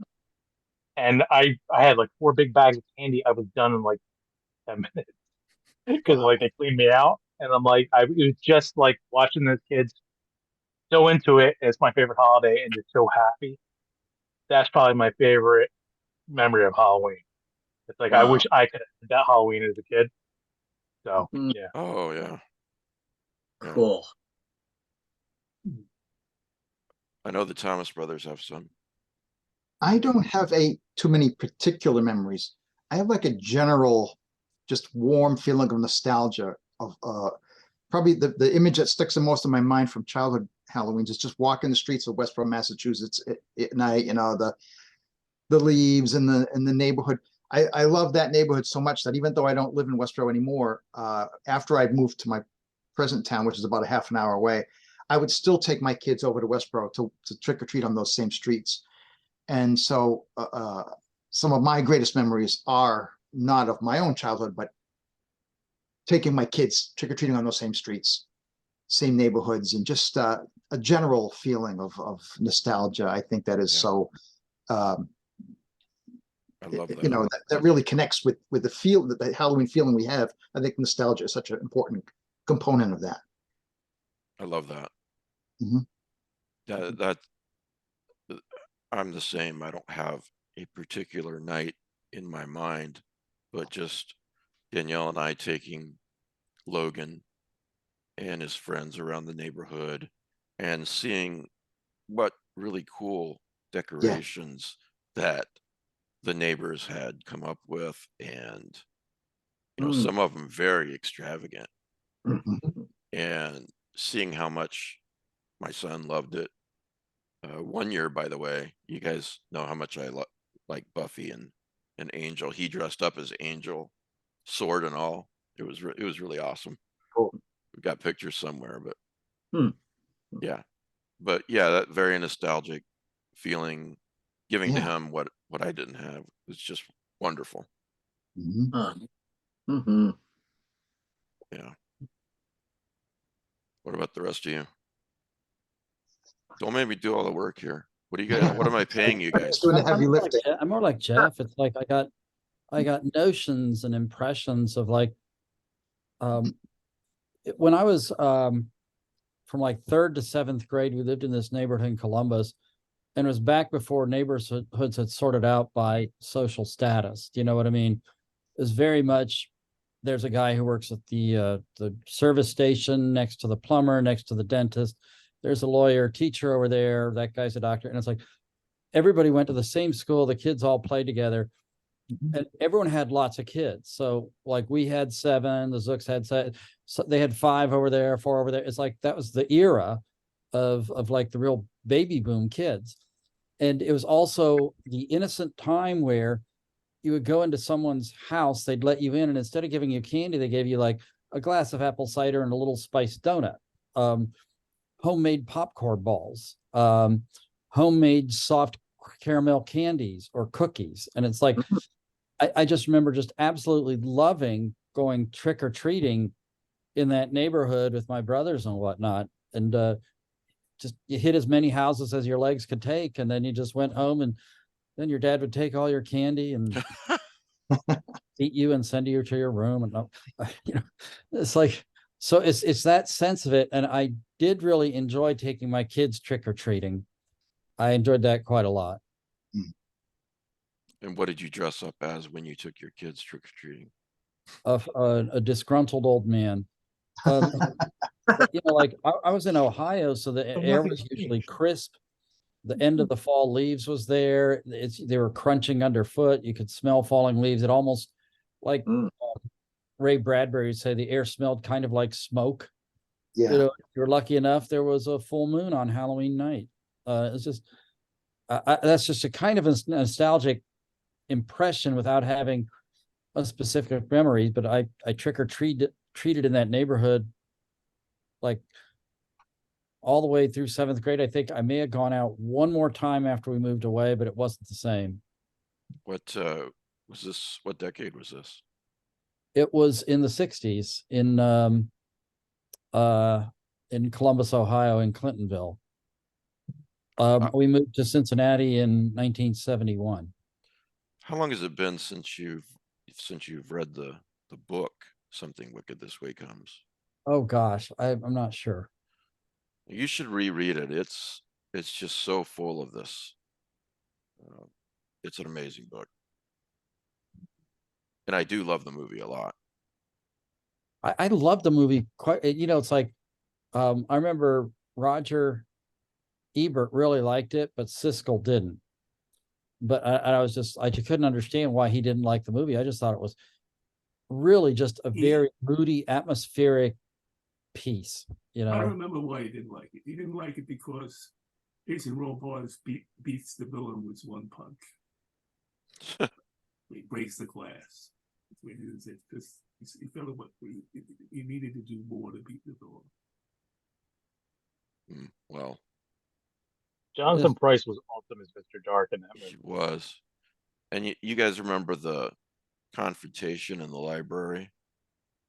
And I had like 4 big bags of candy. I was done in like 10 minutes because like they cleaned me out. And I'm like, it was just like watching those kids so into it. It's my favorite holiday and just so happy. That's probably my favorite memory of Halloween. It's like, I wish I could have had that Halloween as a kid. So, yeah. Oh, yeah. Cool. I know the Thomas brothers have some. I don't have too many particular memories. I have like a general, just warm feeling of nostalgia of probably the image that sticks in most of my mind from childhood Halloweens is just walking the streets of Westboro, Massachusetts at night. The leaves and the neighborhood. I love that neighborhood so much that even though I don't live in Westboro anymore, after I moved to my present town, which is about a half an hour away, I would still take my kids over to Westboro to trick or treat on those same streets. And so some of my greatest memories are not of my own childhood, but taking my kids trick or treating on those same streets, same neighborhoods, and just a general feeling of nostalgia. I think that is so. I love that. You know, that really connects with the feel, that the Halloween feeling we have. I think nostalgia is such an important component of that. I love that. Mhm. That I'm the same. I don't have a particular night in my mind, but just Danielle and I taking Logan and his friends around the neighborhood and seeing what really cool decorations that the neighbors had come up with, and you know, some of them very extravagant, and seeing how much my son loved it. One year, by the way, you guys know how much I like Buffy and Angel. He dressed up as Angel, sword and all. It was really awesome. Cool. We've got pictures somewhere, but Hmm. but yeah, that very nostalgic feeling, giving to Yeah. him what I didn't have, was just wonderful. Mm-hmm. Yeah. What about the rest of you? Don't make me do all the work here. What do you guys? What am I paying you guys Just doing the for? heavy lifting. I'm more like Jeff. It's like I got notions and impressions of like when I was from like 3rd to 7th grade, we lived in this neighborhood in Columbus, and it was back before neighborhoods had sorted out by social status. Do you know what I mean? It was very much, there's a guy who works at the service station next to the plumber, next to the dentist. There's a lawyer, teacher over there. That guy's a doctor. And it's like everybody went to the same school. The kids all played together, and everyone had lots of kids. So like we had 7, the Zooks had 7, so they had 5 over there, 4 over there. It's like that was the era of like the real baby boom kids. And it was also the innocent time where you would go into someone's house, they'd let you in, and instead of giving you candy, they gave you like a glass of apple cider and a little spiced donut, homemade popcorn balls, homemade soft caramel candies or cookies. And it's like, I just remember just absolutely loving going trick-or-treating in that neighborhood with my brothers and whatnot. And just you hit as many houses as your legs could take, and then you just went home, and then your dad would take all your candy and eat you and send you to your room. And you know, it's like, so it's that sense of it. And I did really enjoy taking my kids trick-or-treating. I enjoyed that quite a lot. And what did you dress up as when you took your kids trick-or-treating? A disgruntled old man. You know, like I was in Ohio, so the air was usually crisp. The end of the fall leaves was there. They were crunching underfoot. You could smell falling leaves. It almost like Ray Bradbury would say, the air smelled kind of like smoke. Yeah. You know, if you're lucky enough, there was a full moon on Halloween night. It's just that's just a kind of a nostalgic impression without having a specific memory. But I trick-or-treated in that neighborhood like all the way through 7th grade. I think I may have gone out one more time after we moved away, but it wasn't the same. What was this? What decade was this? It was in the 60s in Columbus, Ohio, in Clintonville. We moved to Cincinnati in 1971. How long has it been since you've read the book Something Wicked This Way Comes? Oh gosh, I'm not sure. You should reread it. It's just so full of this. It's an amazing book, and I do love the movie a lot. I love the movie quite. You know, it's like I remember Roger Ebert really liked it, but Siskel didn't. But I was just, I just couldn't understand why he didn't like the movie. I just thought it was really just a very moody, atmospheric piece. You know, I remember why he didn't like it. He didn't like it because Jason Robards beats the villain with one punch. He breaks the glass. That's what it is. Because he felt what he needed to do more to beat the dog. Well, Jonathan Pryce was awesome as Mr. Dark in that he movie. was. And you guys remember the confrontation in the library?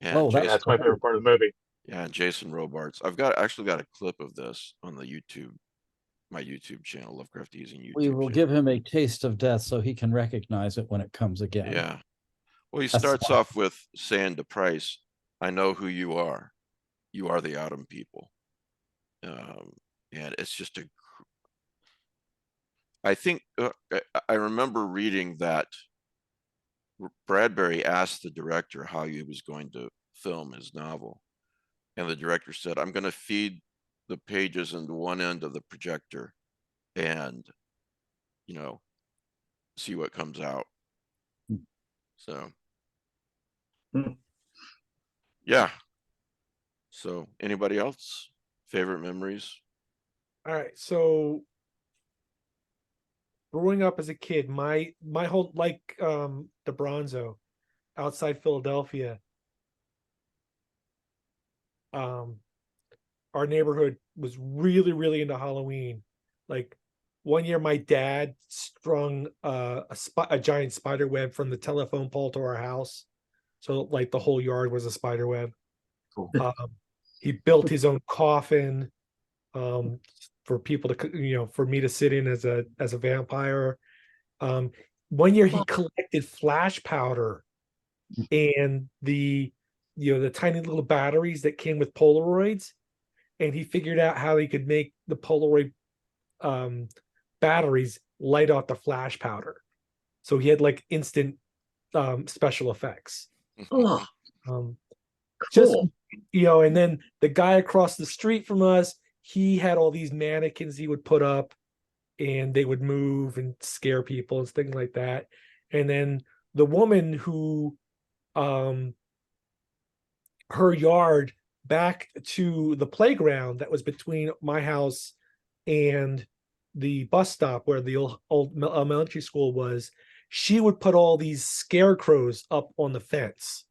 Yeah, Oh, Yeah, that's my favorite part of the movie. yeah, Jason Robards. I've actually got a clip of this on the YouTube, my YouTube channel, Lovecraft eZine YouTube. We will channel. give him a taste of death so he can recognize it when it comes again. Yeah. Well, he That's starts smart. off with saying to Price, "I know who you are. You are the Autumn people." And it's just I think I remember reading that Bradbury asked the director how he was going to film his novel. And the director said, "I'm going to feed the pages into one end of the projector and, see what comes out." So, Hmm. yeah. So, anybody else? Favorite memories? All right, so growing up as a kid, my whole the Bronzo outside Philadelphia, our neighborhood was really, really into Halloween. Like one year, my dad strung a giant spider web from the telephone pole to our house, so like the whole yard was a spider web. Cool. He built his own coffin for people to, for me to sit in as a vampire. One year he collected flash powder and the tiny little batteries that came with Polaroids, and he figured out how he could make the Polaroid batteries light off the flash powder. So he had like instant special effects. Oh, Just cool. and then the guy across the street from us, he had all these mannequins he would put up and they would move and scare people and things like that. And then the woman who her yard back to the playground that was between my house and the bus stop where the old elementary school was, she would put all these scarecrows up on the fence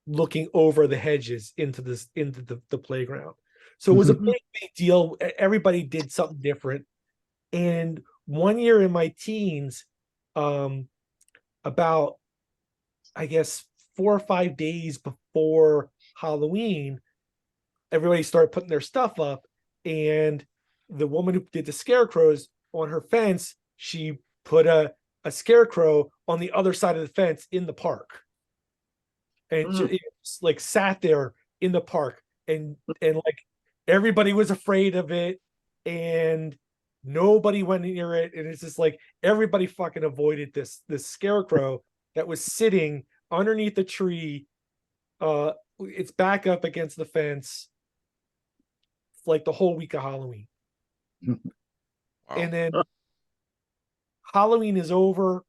looking over the hedges into the playground. So it was a big deal. Everybody did something different. And one year in my teens, about I guess 4 or 5 days before Halloween, everybody started putting their stuff up, and the woman who did the scarecrows on her fence, she put a scarecrow on the other side of the fence in the park, and it just like sat there in the park, and like everybody was afraid of it, and nobody went near it, and it's just like everybody fucking avoided this scarecrow that was sitting underneath the tree. It's back up against the fence like the whole week of Halloween. Wow. And then Halloween is over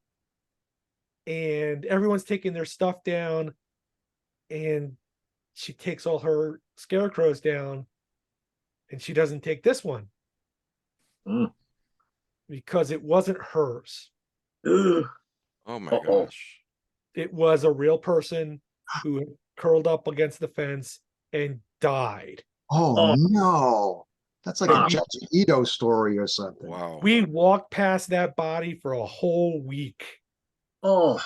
and everyone's taking their stuff down, and she takes all her scarecrows down, and she doesn't take this one because it wasn't hers. Oh my gosh. It was a real person who curled up against the fence and died. Oh no. That's like a Judge Ito story or something. Wow. We walked past that body for a whole week. Oh,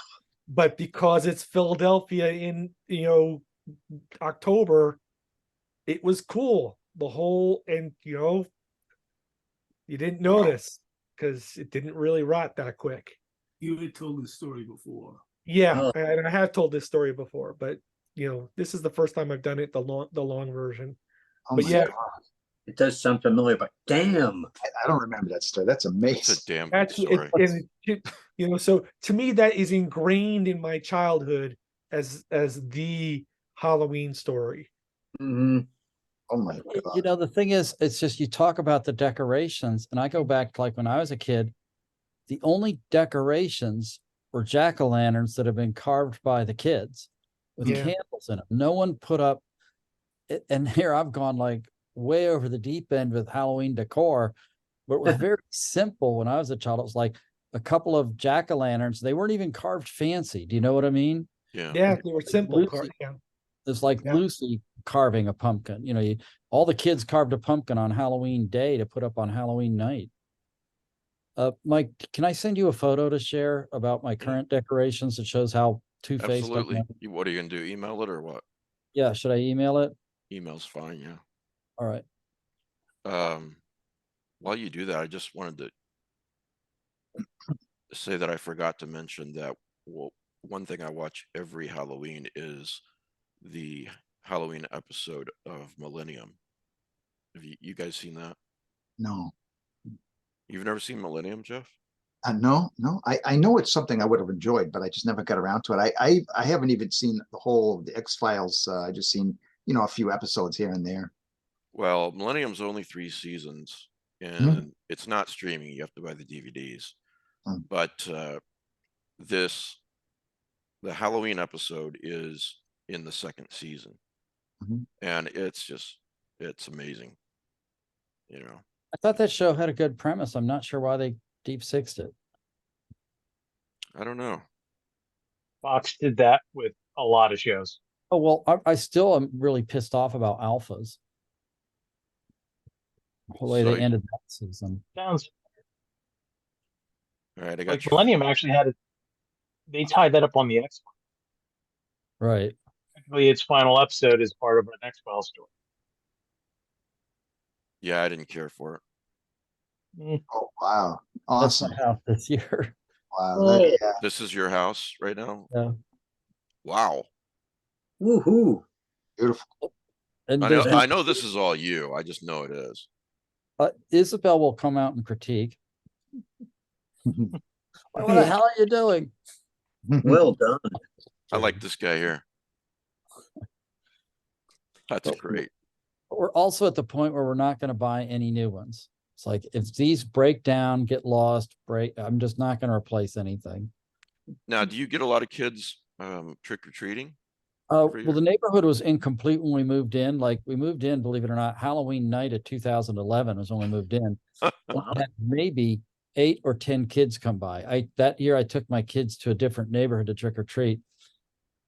But because it's Philadelphia in October, it was cool. The whole, and you didn't notice because it didn't really rot that quick. You had told this story before. Yeah, and I have told this story before, but this is the first time I've done it the long version. Oh But my yeah, God. it does sound familiar, but damn. I don't remember that story. That's It's amazing. a damn good that's story. so to me that is ingrained in my childhood as the Halloween story. Mm-hmm. Oh my God. The thing is, it's just you talk about the decorations, and I go back to like when I was a kid, the only decorations were jack-o'-lanterns that have been carved by the kids with candles in them. No one put up, and here I've gone like way over the deep end with Halloween decor, but it was very simple when I was a child. It was like a couple of jack-o'-lanterns. They weren't even carved fancy. Do you know what I mean? Yeah. Yeah, they were simple. Lucy- Yeah. It's like Yeah. Lucy carving a pumpkin. You know, all the kids carved a pumpkin on Halloween day to put up on Halloween night. Mike, can I send you a photo to share about my current decorations that shows how two-faced I Absolutely. am? What are you gonna do? Email it or what? Yeah, should I email it? Email's fine. Yeah. All right. While you do that, I just wanted to say that I forgot to mention that one thing I watch every Halloween is the Halloween episode of Millennium. Have you guys seen that? No, You've never seen Millennium, Jeff? no. I know it's something I would have enjoyed, but I just never got around to it. I haven't even seen the whole of the X-Files. I just seen, a few episodes here and there. Well, Millennium's only 3 seasons, and it's not streaming. You have to buy the DVDs. But the Halloween episode is in the 2nd season, and it's amazing. I thought that show had a good premise. I'm not sure why they deep sixed it. I don't know. Fox did that with a lot of shows. Oh, well, I still am really pissed off about alphas. The way So they ended that season. Sounds all right. I got like Millennium actually had it. They tied that up on the X. Right. Technically, its final episode is part of an X-Files story. Yeah, I didn't care for it. Oh, wow. That's Awesome. my house this year. Wow. Yeah. This is your house right now? Yeah. Wow. Woohoo! Beautiful. And I know this is all you. I just know it is. Isabel will come out and critique. What the hell are you doing? Well done. I like this guy here. That's great. We're also at the point where we're not going to buy any new ones. It's like if these break down, get lost, I'm just not going to replace anything. Now, do you get a lot of kids trick-or-treating? Well, the neighborhood was incomplete when we moved in. Like we moved in, believe it or not, Halloween night of 2011 was when we moved in. We had maybe 8 or 10 kids come by. That year I took my kids to a different neighborhood to trick or treat.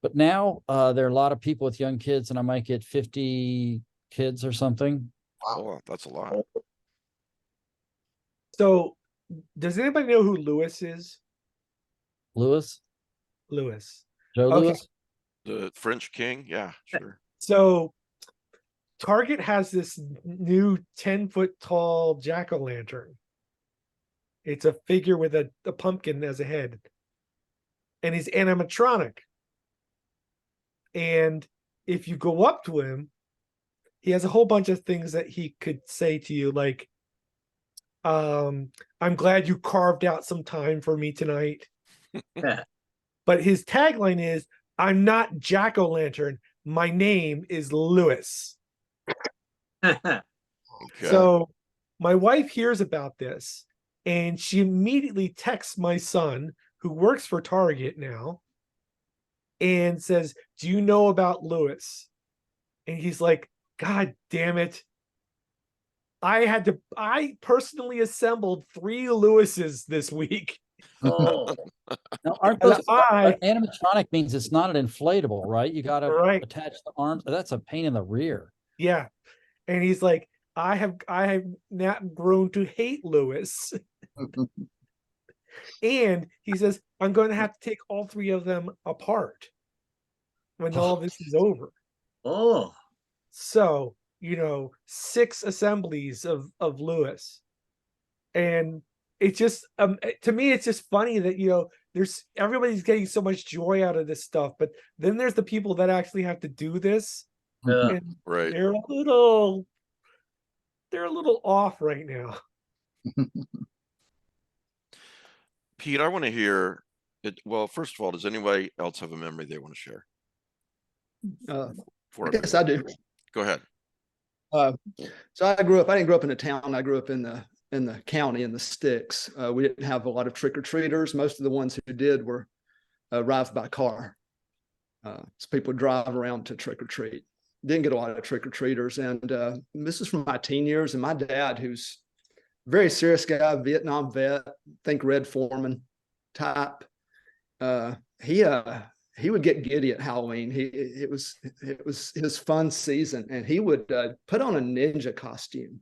But now there are a lot of people with young kids, and I might get 50 kids or something. Wow, that's a lot. So, does anybody know who Lewis is? Lewis? Lewis. Joe Okay. Lewis? The French king? Yeah, sure. So, Target has this new 10-foot tall jack-o'-lantern. It's a figure with a pumpkin as a head. And he's animatronic. And if you go up to him, he has a whole bunch of things that he could say to you, like, I'm glad you carved out some time for me tonight. But his tagline is, I'm not jack-o'-lantern. My name is Lewis. Okay. So my wife hears about this and she immediately texts my son, who works for Target now, and says, do you know about Lewis? And he's like, God damn it. I personally assembled 3 Lewises this week. Oh, Now, aren't And those I- animatronic means it's not an inflatable, right? You got to Right. attach the arms. That's a pain in the rear. Yeah. And he's like, I have now grown to hate Lewis. And he says, I'm going to have to take all 3 of them apart when all this is over. oh, So, 6 assemblies of Lewis. And it's just to me, it's just funny that there's everybody's getting so much joy out of this stuff, but then there's the people that actually have to do this. yeah. And Right. they're a little off right now. Pete, I want to hear it. Well, first of all, does anybody else have a memory they want to share? Yes, I do. Go ahead. So I didn't grow up in a town. I grew up in the county, in the sticks. We didn't have a lot of trick-or-treaters. Most of the ones who did were arrived by car. So people would drive around to trick-or-treat. Didn't get a lot of trick-or-treaters. And this is from my teen years. And my dad, who's a very serious guy, Vietnam vet, think Red Foreman type, he he would get giddy at Halloween. It was his fun season, and he would put on a ninja costume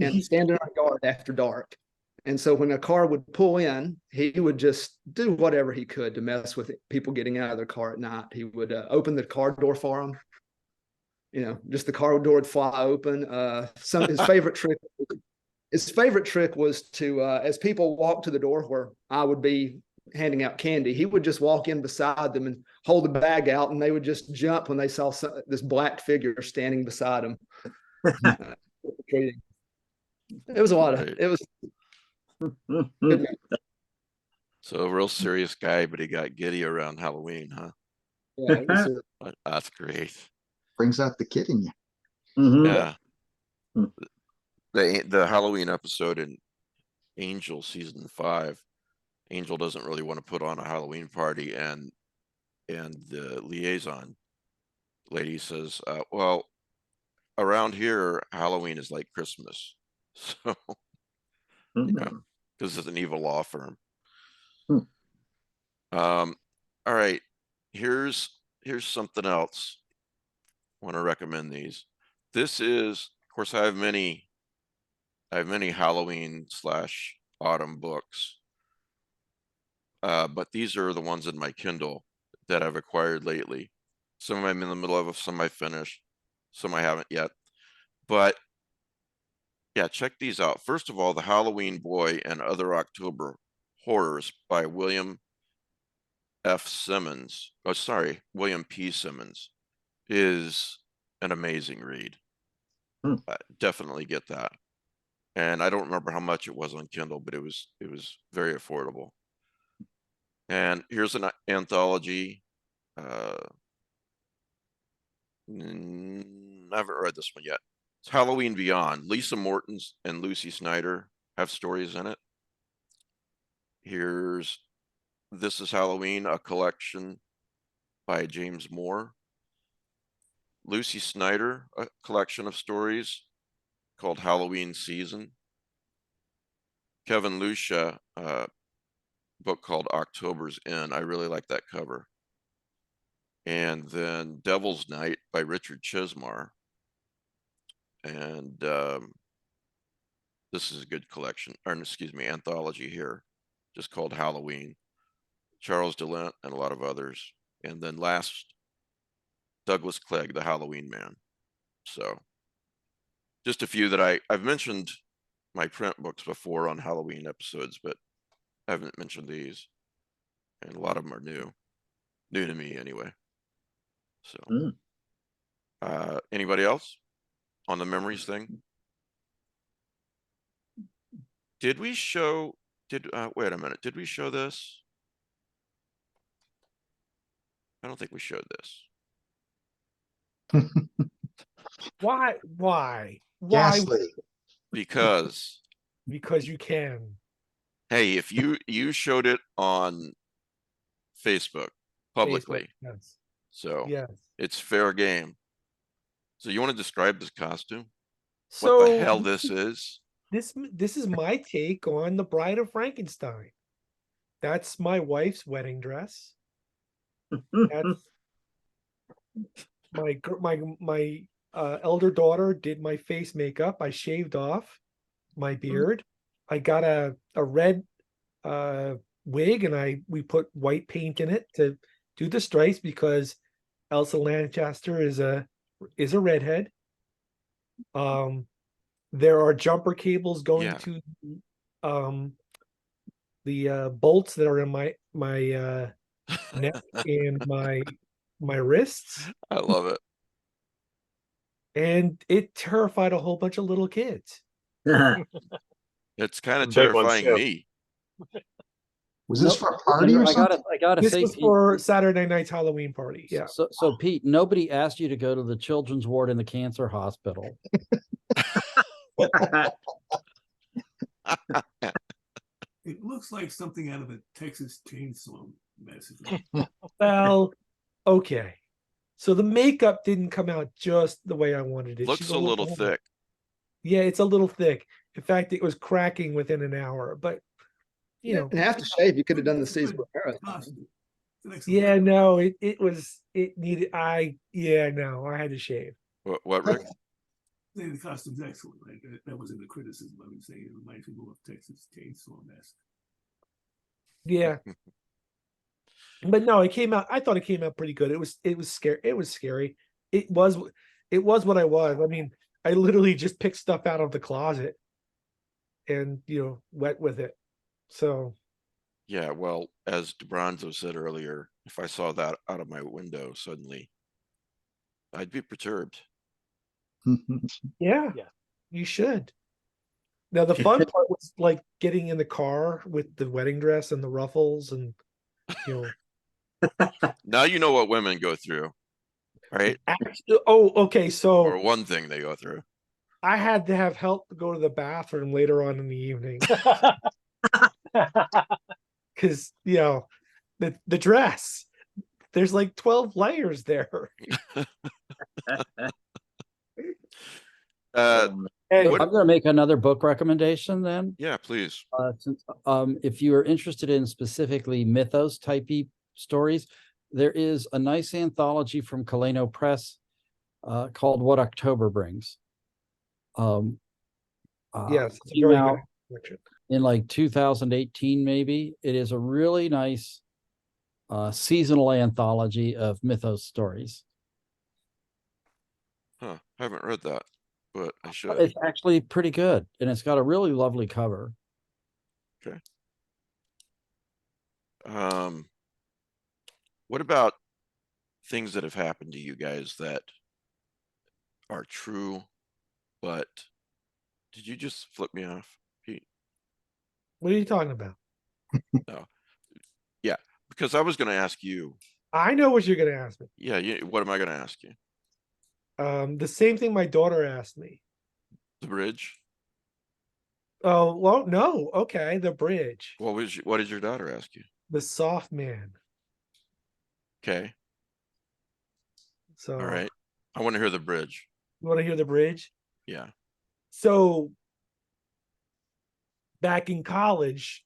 and stand in our yard after dark. And so when a car would pull in, he would just do whatever he could to mess with people getting out of their car at night. He would open the car door for them. You know, just the car door would fly open. His favorite trick was to, as people walked to the door where I would be handing out candy, he would just walk in beside them and hold the bag out, and they would just jump when they saw this black figure standing beside them. It was a lot of it was. So a real serious guy, but he got giddy around Halloween, huh? Yeah, That's great. Brings out the kid in you. Yeah. The Halloween episode in Angel season 5, Angel doesn't really want to put on a Halloween party, and the liaison lady says, well, around here Halloween is like Christmas. So yeah, because it's an evil law firm. All right, here's something else. I want to recommend these. This is, of course, I have many Halloween / autumn books, but these are the ones in my Kindle that I've acquired lately. Some I'm in the middle of, some I finished, some I haven't yet. But yeah, check these out. First of all, The Halloween Boy and Other October Horrors by William P. Simmons is an amazing read. Definitely get that. And I don't remember how much it was on Kindle, but it was very affordable. And here's an anthology. I haven't read this one yet. It's Halloween Beyond. Lisa Mortons and Lucy Snyder have stories in it. Here's This Is Halloween, a collection by James Moore. Lucy Snyder, a collection of stories called Halloween Season. Kevin Lucia, book called October's End. I really like that cover. And then Devil's Night by Richard Chismar. And this is a good collection, or excuse me, anthology here, just called Halloween. Charles DeLint and a lot of others. And then last, Douglas Clegg, The Halloween Man. So just a few that I've mentioned my print books before on Halloween episodes, but I haven't mentioned these. And a lot of them are new to me anyway. So anybody else on the memories thing? Did we show, wait a minute, did we show this? I don't think we showed this. Why? Ghastly. Because you can. hey, if you showed it on Facebook publicly, Facebook, yes. so Yes. it's fair game. So you want to describe this costume? So What the hell this is? This is my take on The Bride of Frankenstein. That's my wife's wedding dress. That's my elder daughter did my face makeup. I shaved off my beard. I got a red wig, and we put white paint in it to do the stripes because Elsa Lanchester is a redhead. There are jumper cables going to the bolts that are in my neck and my wrists. I love it. And it terrified a whole bunch of little kids. It's kind of Big ones, terrifying too. me. Was this for a party or something? I gotta This say, was Pete, for Saturday night's Halloween party. Yeah. So Pete, nobody asked you to go to the children's ward in the cancer hospital. It looks like something out of a Texas Chainsaw Massacre. Well, okay. So the makeup didn't come out just the way I wanted it. Looks She's a little thick. Yeah, it's a little thick. In fact, it was cracking within an hour. But you know, and have to shave. You could have done the Caesar Good Romero. costume. Yeah, no, it needed, I had to shave. What Rick? The costume's excellent. Like that wasn't a criticism. I was saying it reminds me of Texas Chainsaw Massacre. Yeah. But no, I thought it came out pretty good. It was scary. It was scary. It was what I was. I mean, I literally just picked stuff out of the closet and went with it. So Yeah, well, as DeBronzo said earlier, if I saw that out of my window suddenly, I'd be perturbed. yeah, you should. Now the fun part was like getting in the car with the wedding dress and the ruffles and Now you know what women go through, right? Okay, Or so one thing they go through. I had to have help to go to the bathroom later on in the evening because the dress, there's like 12 layers there. I'm What- going to make another book recommendation then. Yeah, please. Since, if you are interested in specifically mythos typey stories, there is a nice anthology from Coyne Press called What October Brings. Yes, it's a came very out good collection. in like 2018, maybe. It is a really nice seasonal anthology of mythos stories. Huh, haven't read that, but I should. It's actually pretty good, and it's got a really lovely cover. Okay. What about things that have happened to you guys that are true, but did you just flip me off, Pete? What are you talking about? No. Yeah, because I was going to ask you. I know what you're going to ask me. Yeah, what am I going to ask you? The same thing my daughter asked me. The bridge? Oh, well, no. Okay, the bridge. What did your daughter ask you? The soft man. Okay. So All right. I want to hear the bridge. You want to hear the bridge? Yeah. So back in college,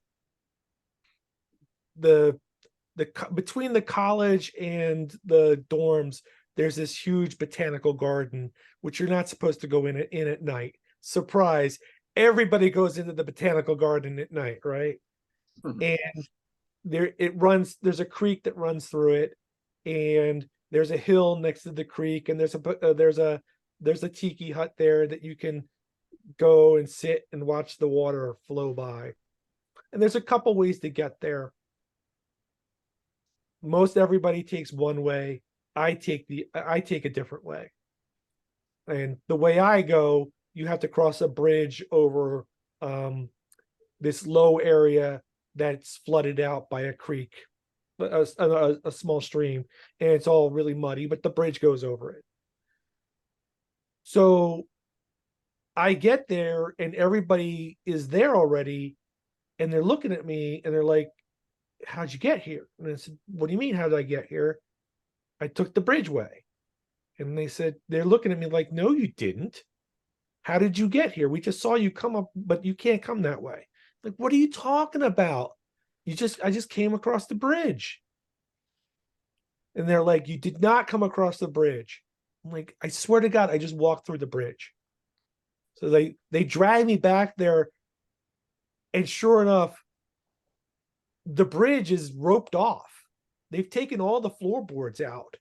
between the college and the dorms, there's this huge botanical garden, which you're not supposed to go in at night. Surprise. Everybody goes into the botanical garden at night, right? And there's a creek that runs through it, and there's a hill next to the creek, and there's a tiki hut there that you can go and sit and watch the water flow by. And there's a couple ways to get there. Most everybody takes one way. I take a different way. And the way I go, you have to cross a bridge over this low area that's flooded out by a creek, a small stream, and it's all really muddy, but the bridge goes over it. So I get there and everybody is there already, and they're looking at me and they're like, how'd you get here? And I said, what do you mean, how did I get here? I took the bridgeway. And they said, they're looking at me like, no, you didn't. How did you get here? We just saw you come up, but you can't come that way. Like, what are you talking about? I just came across the bridge. And they're like, you did not come across the bridge. I'm like, I swear to God, I just walked through the bridge. So they drag me back there. And sure enough, the bridge is roped off. They've taken all the floorboards out.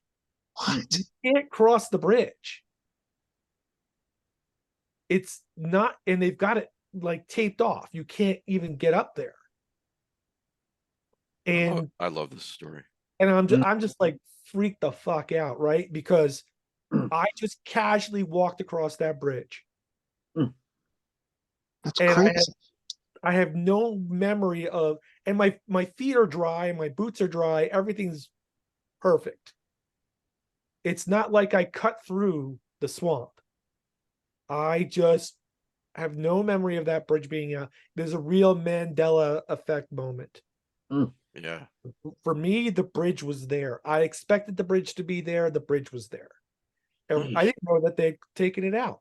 What? You can't cross the bridge. It's not, and they've got it like taped off. You can't even get up there. And I love this story. And I'm just like freaked the fuck out, right? Because I just casually walked across that bridge. That's And crazy. I have no memory of, and my feet are dry, my boots are dry, everything's perfect. It's not like I cut through the swamp. I just have no memory of that bridge being out. There's a real Mandela effect moment. Yeah. For me, the bridge was there. I expected the bridge to be there. The bridge was there. I didn't know that they'd taken it out.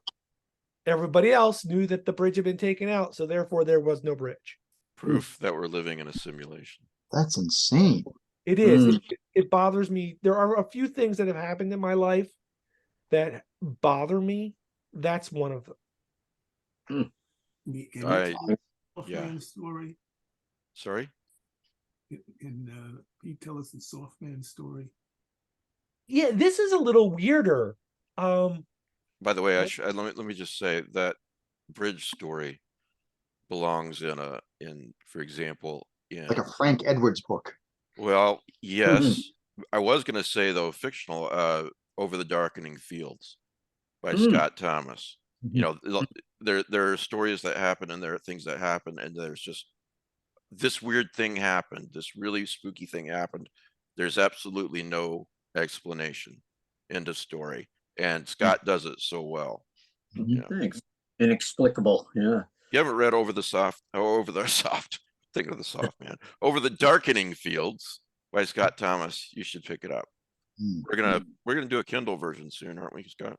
Everybody else knew that the bridge had been taken out, so therefore there was no bridge. Proof that we're living in a simulation. That's insane. It is. It bothers me. There are a few things that have happened in my life that bother me. That's one of them. Can you tell I- us the yeah. Softman story? Sorry. Can you tell us the Softman story? Yeah, this is a little weirder. By the way, let me just say that bridge story belongs in, for example, in Like a Frank Edwards book. well, yes. I was gonna say though, fictional, Over the Darkening Fields by Scott Thomas. You know, there are stories that happen and there are things that happen, and there's just this weird thing happened, this really spooky thing happened. There's absolutely no explanation in the story, and Scott does it so well. Yeah. Thanks. Inexplicable. Yeah. You haven't read Over the Soft, think of the Soft Man, Over the Darkening Fields by Scott Thomas, you should pick it up. We're gonna do a Kindle version soon, aren't we, Scott?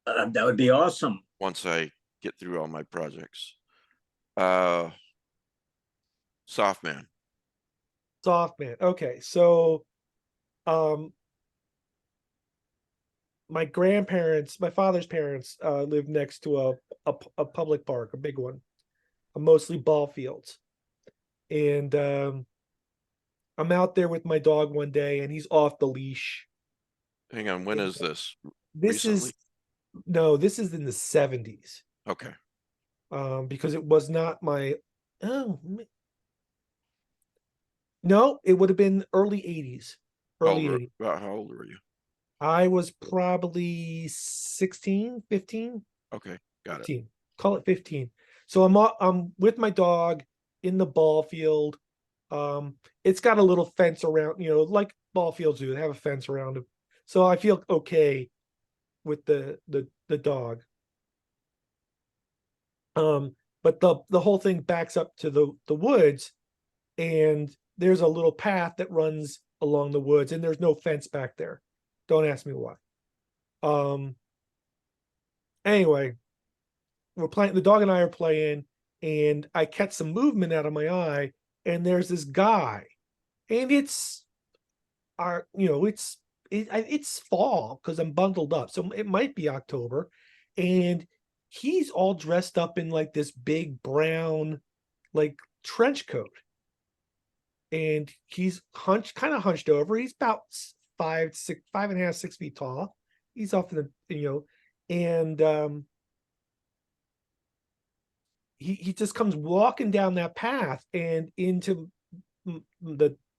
That would be awesome. Once I get through all my projects. Soft Man. Okay, so my father's parents lived next to a public park, a big one, mostly ball fields. And I'm out there with my dog one day and he's off the leash. Hang on, when is this? This Recently? this is in the 70s. Okay. Because it was not my no, it would have been early 80s. Early 80s. About how old were you? I was probably 16, 15. Okay, got 15. it. Call it 15. So I'm with my dog in the ball field. It's got a little fence around, like ball fields do. They have a fence around it. So I feel okay with the dog. But the whole thing backs up to the woods, and there's a little path that runs along the woods, and there's no fence back there. Don't ask me why. Anyway, we're playing, the dog and I are playing, and I catch some movement out of my eye, and there's this guy, and it's fall because I'm bundled up, so it might be October, and he's all dressed up in like this big brown like trench coat, and he's kind of hunched over. He's about 5.5, 6 feet tall. He's off in the and he just comes walking down that path and into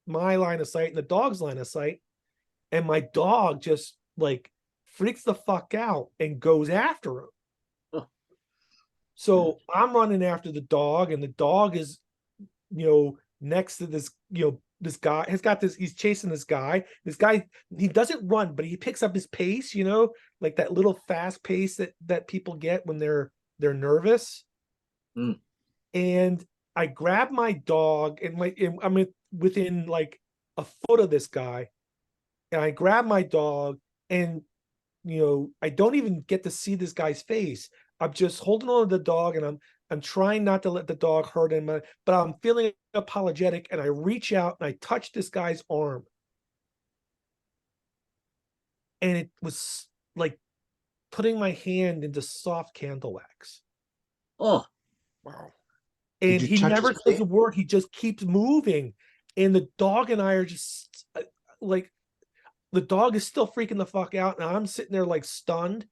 my line of sight and the dog's line of sight, and my dog just like freaks the fuck out and goes after him. So I'm running after the dog, and the dog is, next to this, this guy has got this, he's chasing this guy. This guy, he doesn't run, but he picks up his pace, like that little fast pace that people get when they're nervous. And I grab my dog, and I'm within like a foot of this guy, and I grab my dog, and I don't even get to see this guy's face. I'm just holding on to the dog, and I'm trying not to let the dog hurt him, but I'm feeling apologetic, and I reach out and I touch this guy's arm, and it was like putting my hand into soft candle wax. Oh, wow. And he never says a word. He just keeps moving, and the dog and I are just like, the dog is still freaking the fuck out, and I'm sitting there like stunned,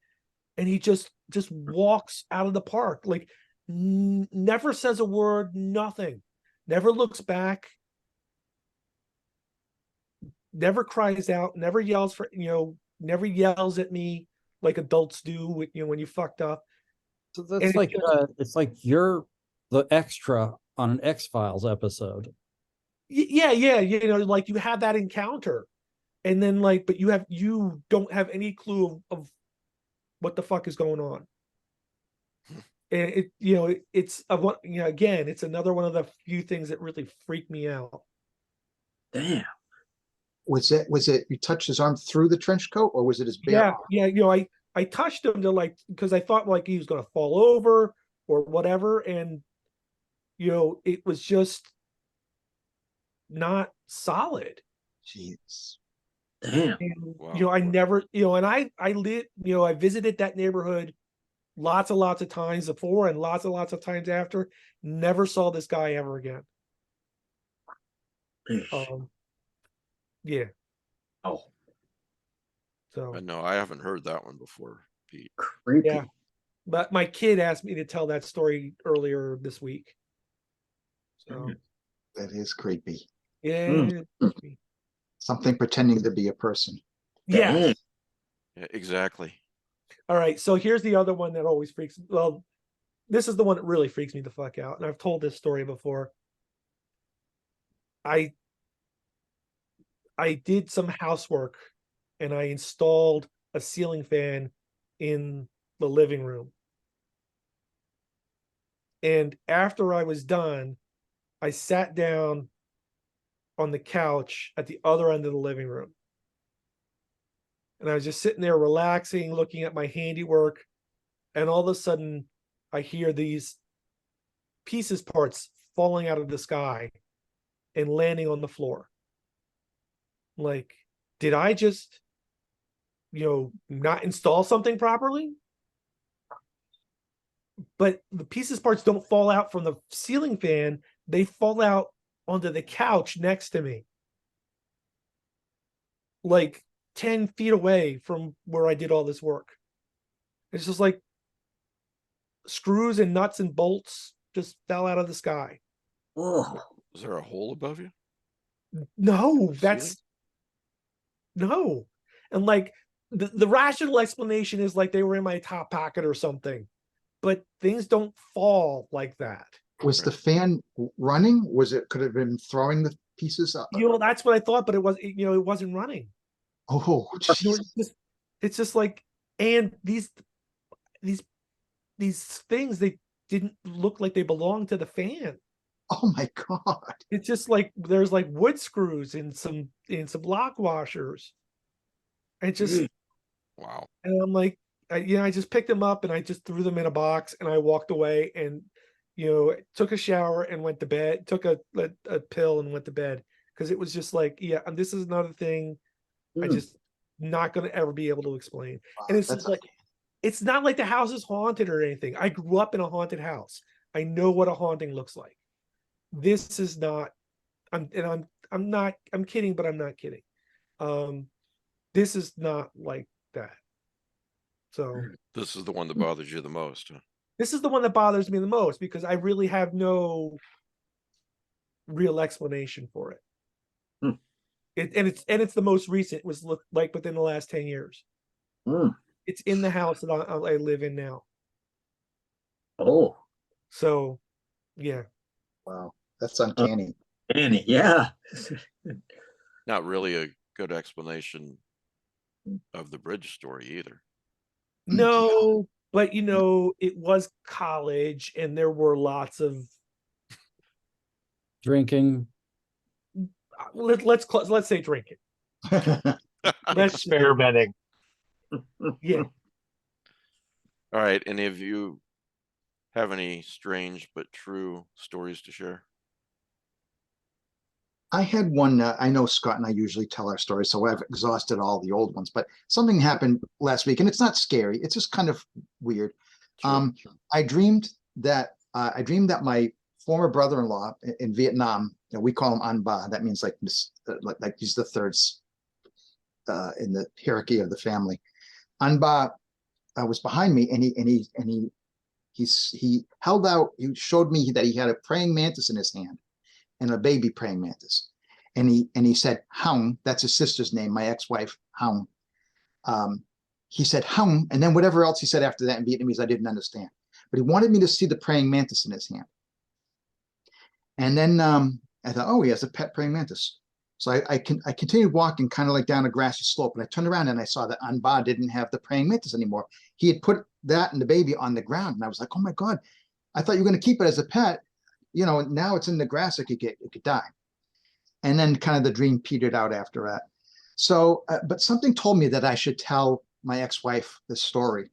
and he just walks out of the park, like never says a word, nothing, never looks back, never cries out, never yells never yells at me like adults do with when you fucked up. So that's like it's like you're the extra on an X-Files episode. Yeah, like you have that encounter, and then but you don't have any clue of what the fuck is going on. And it's again, it's another one of the few things that really freaked me out. damn. Was it you touched his arm through the trench coat, or was it his bare arm? Yeah. I touched him to because I thought like he was going to fall over or whatever, and it was just not solid. Jeez. Damn. And, Wow. you know, I never, you know, and I lit, you know, I visited that neighborhood lots and lots of times before and lots and lots of times after. Never saw this guy ever again. Yeah. Oh, So No, I haven't heard that one before, Pete. creepy. yeah. But my kid asked me to tell that story earlier this week. So That is creepy. yeah. Something pretending to be a person. Yeah. Dang. Yeah, exactly. All right. So here's the other one that always freaks. Well, this is the one that really freaks me the fuck out. And I've told this story before. I did some housework and I installed a ceiling fan in the living room. And after I was done, I sat down on the couch at the other end of the living room. And I was just sitting there relaxing, looking at my handiwork. And all of a sudden, I hear these parts falling out of the sky and landing on the floor. Like, did I just, you know, not install something properly? But the parts don't fall out from the ceiling fan. They fall out onto the couch next to me. Like 10 feet away from where I did all this work. It's just like screws and nuts and bolts just fell out of the sky. Whoa. Is there a hole above you? No, that's Ceiling? no. And like the rational explanation is like they were in my top pocket or something. But things don't fall like that. Was the fan running? Was it, could it have been throwing the pieces up? You know, that's what I thought, but it was, you know, it wasn't running. Oh, You know, jeez. it's just like, and these things, they didn't look like they belonged to the fan. Oh my God. It's just like there's like wood screws and some lock washers. And just Wow. and I'm like, I just picked them up and I just threw them in a box and I walked away and, you know, took a shower and went to bed, took a pill and went to bed. Cause it was just like, yeah, and this is another thing I just not going to ever be able to explain. Wow, And it's that's just like, it's not like the house is haunted or anything. I grew up in a haunted house. I know what a haunting looks like. This is not, I'm kidding, but I'm not kidding. This is not like that. So This is the one that bothers you the most. Huh? this is the one that bothers me the most because I really have no real explanation for it. It's the most recent. It was like within the last 10 years. It's in the house that I live in now. Oh. So, yeah. wow. That's uncanny. Annie, yeah. Not really a good explanation of the bridge story either. No, but you know, it was college and there were lots of Drinking. let's say drinking. Experimenting. Yeah. All right. Any of you have any strange but true stories to share? I had one, I know Scott and I usually tell our stories, so I've exhausted all the old ones, but something happened last week and it's not scary. It's just kind of weird. Sure. I dreamed that my former brother-in-law in Vietnam, you know, we call him An Ba. That means like this, like he's the third in the hierarchy of the family. An Ba was behind me, and he held out. He showed me that he had a praying mantis in his hand, and a baby praying mantis, and he said Hung. That's his sister's name, my ex-wife Hung. He said Hung, and then whatever else he said after that in Vietnamese, I didn't understand. But he wanted me to see the praying mantis in his hand. And then I thought, oh, he has a pet praying mantis. So I continued walking kind of like down a grassy slope, and I turned around and I saw that An Ba didn't have the praying mantis anymore. He had put that and the baby on the ground, and I was like, oh my God, I thought you were going to keep it as a pet. You know, now it's in the grass, it could die. And then kind of the dream petered out after that. So, but something told me that I should tell my ex-wife this story.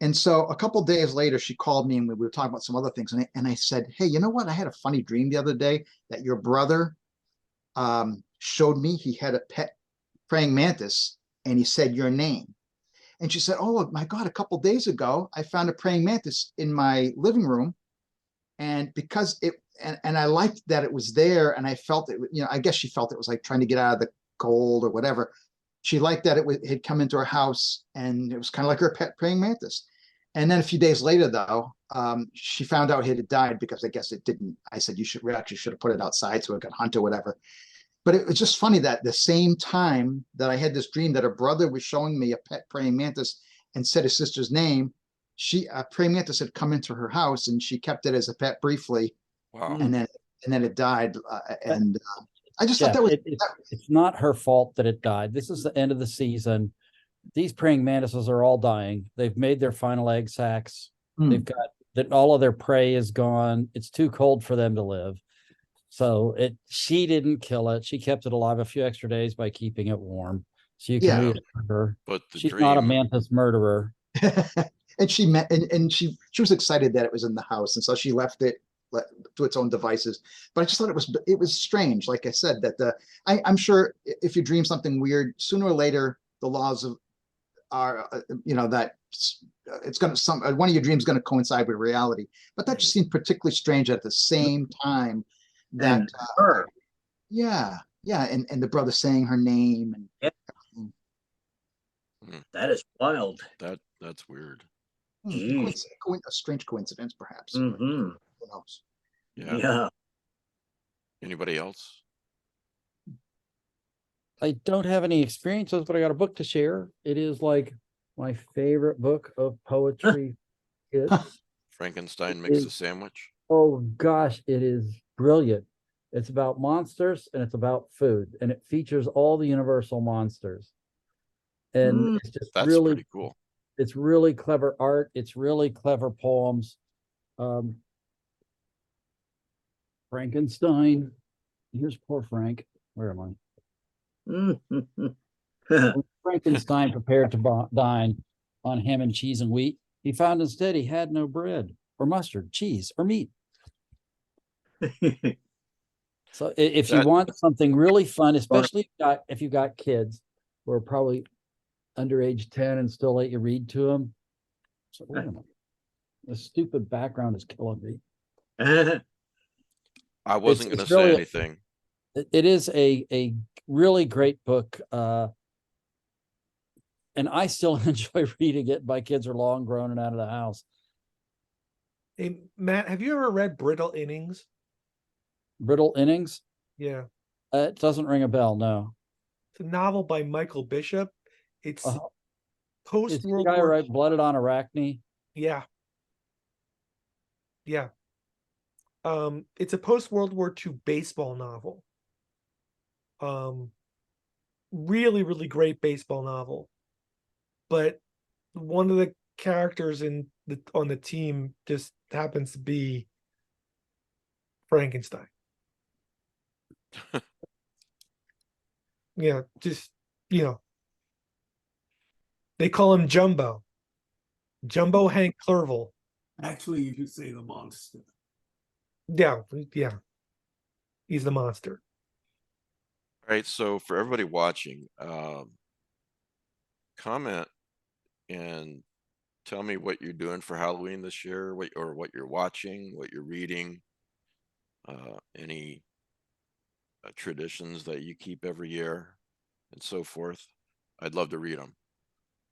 And so a couple of days later, she called me and we were talking about some other things. And I said, hey, you know what? I had a funny dream the other day that your brother showed me he had a pet praying mantis, and he said your name. And she said, "Oh my God, a couple days ago, I found a praying mantis in my living room. And because and I liked that it was there, and I felt it, I guess she felt it was like trying to get out of the cold or whatever. She liked that it had come into her house, and it was kind of like her pet praying mantis. And then a few days later, though, she found out it had died because I guess it didn't. I said, we actually should have put it outside so it could hunt or whatever. But it was just funny that the same time that I had this dream that her brother was showing me a pet praying mantis and said his sister's name, a praying mantis had come into her house, and she kept it as a pet briefly, Wow. and then it died. And I just thought that was it's not her fault that it died. This is the end of the season. These praying mantises are all dying. They've made their final egg sacs. They've got that, all of their prey is gone. It's too cold for them to live. So she didn't kill it. She kept it alive a few extra days by keeping it warm. So you can read it for her. But she's not a mantis murderer. And she met, and she was excited that it was in the house, and so she left it to its own devices. But I just thought it was strange. Like I said, that I'm sure if you dream something weird, sooner or later the laws are that it's going to one of your dreams going to coincide with reality. But that just seemed particularly strange at the same time that her. Yeah, and the brother saying her name, and that is wild. That's weird. A strange coincidence, perhaps. Mm-hmm. Who knows? Yeah. Anybody else? I don't have any experiences, but I got a book to share. It is like my favorite book of poetry. Frankenstein makes a sandwich. Oh gosh, it is brilliant. It's about monsters and it's about food, and it features all the universal monsters. And it's just That's really pretty cool. It's really clever art. It's really clever poems. Frankenstein. Here's poor Frank. Where am I? Frankenstein prepared to dine on ham and cheese and wheat. He found instead he had no bread or mustard, cheese, or meat. So if you want something really fun, especially if you got kids who are probably under age 10 and still let you read to them. So wait a minute. The stupid background is killing me. I wasn't going to say anything. It is a really great book. And I still enjoy reading it. My kids are long grown and out of the house. Hey, Matt, have you ever read Brittle Innings? Brittle Innings? Yeah. It doesn't ring a bell, no. It's a novel by Michael Bishop. It's post-World War. Right, Blooded on Arachne. Yeah. It's a post-World War II baseball novel. Really, really great baseball novel. But one of the characters on the team just happens to be Frankenstein. They call him Jumbo Hank Clerval. Actually, you should say the monster. Yeah. He's the monster. All right, so for everybody watching, comment and tell me what you're doing for Halloween this year, what you're watching, what you're reading, any traditions that you keep every year, and so forth. I'd love to read them.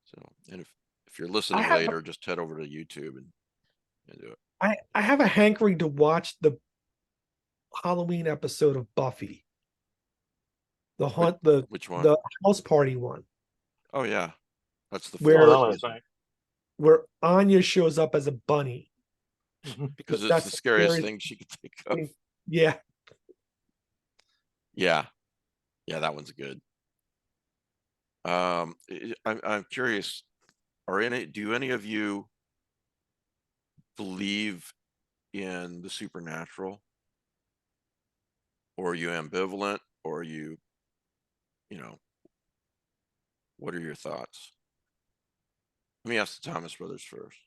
So, and if you're listening later, just head over to YouTube and do it. I have a hankering to watch the Halloween episode of Buffy. Which one? The house party one. Oh yeah, that's the where Anya shows up as a bunny. Because it's the scariest thing she could think of. Yeah. Yeah, that one's good. I'm curious. Do any of you believe in the supernatural, or are you ambivalent, or are you, what are your thoughts? Let me ask the Thomas brothers first.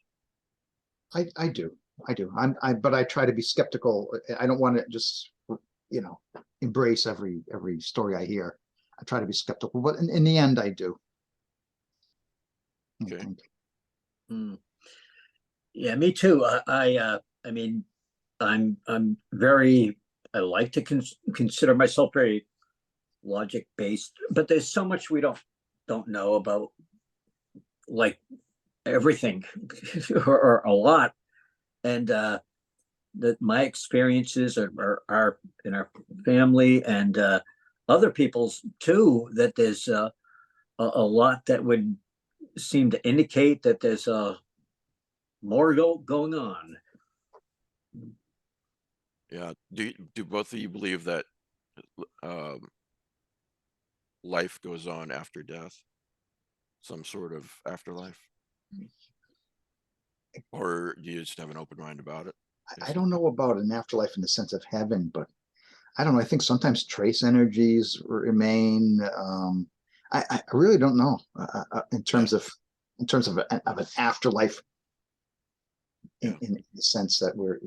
I do. But I try to be skeptical. I don't want to just embrace every story I hear. I try to be skeptical, but in the end, I do. I Okay. think. Yeah, me too. I mean, I'm very. I like to consider myself very logic based, but there's so much we don't know about, like everything, or a lot, and that my experiences are in our family and other people's too. That there's a lot that would seem to indicate that there's more going on. Yeah. Do both of you believe that life goes on after death? Some sort of afterlife? Or do you just have an open mind about it? I don't know about an afterlife in the sense of heaven, but I don't know. I think sometimes trace energies remain. I really don't know in terms of an afterlife in the sense that we're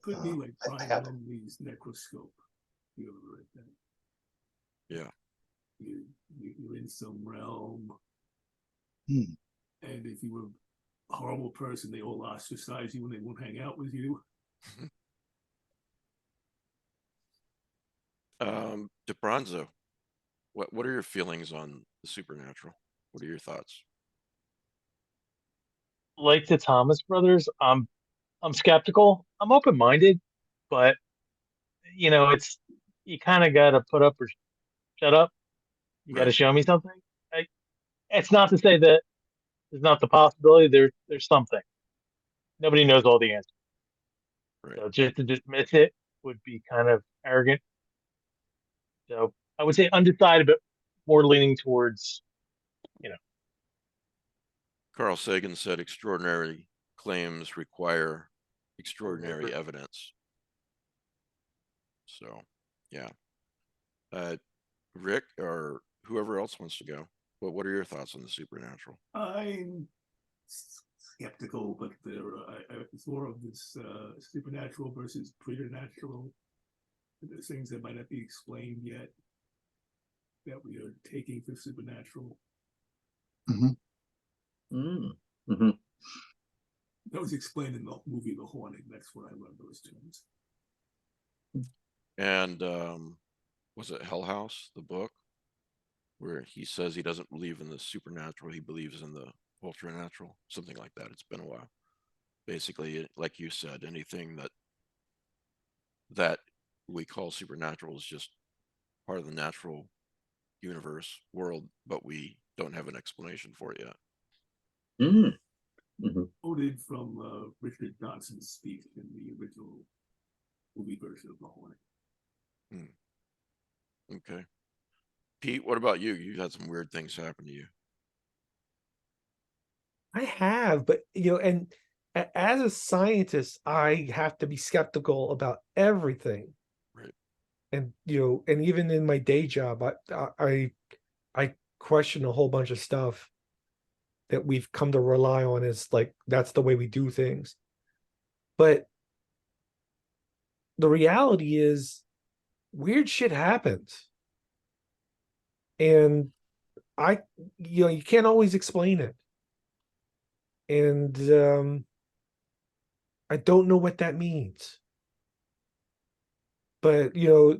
Could be like I Brian have- Lumley's necroscope. You ever read that? Yeah. You're in some realm, Hmm. and if you were a horrible person, they all ostracize you and they won't hang out with you. DeBronzo, what are your feelings on the supernatural? What are your thoughts? Like the Thomas brothers, I'm skeptical. I'm open minded, but it's you kind of got to put up or shut up. You got to Right. show me something. It's not to say that there's not the possibility. There's something. Nobody knows all the answers. Right. So just to dismiss it would be kind of arrogant. So I would say undecided, but more leaning towards, Carl Sagan said extraordinary claims require extraordinary evidence. So, yeah. Rick or whoever else wants to go. What are your thoughts on the supernatural? I'm skeptical, but it's more of this supernatural versus preternatural. There's things that might not be explained yet that we are taking for supernatural. Mm-hmm. That was explained in the movie The Haunting. That's where I learned those terms. And was it Hell House, the book, where he says he doesn't believe in the supernatural, he believes in the ultranatural, something like that. It's been a while. Basically, like you said, anything that we call supernatural is just part of the natural universe world, but we don't have an explanation for it yet. Mm-hmm. Quoted from Richard Johnson's speech in the original movie version of The Haunting. Okay. Pete, what about you? You've had some weird things happen to you. I have, but and as a scientist, I have to be skeptical about everything. Right. And and even in my day job, I question a whole bunch of stuff that we've come to rely on as like that's the way we do things. But the reality is weird shit happens. And you can't always explain it. And I don't know what that means. But I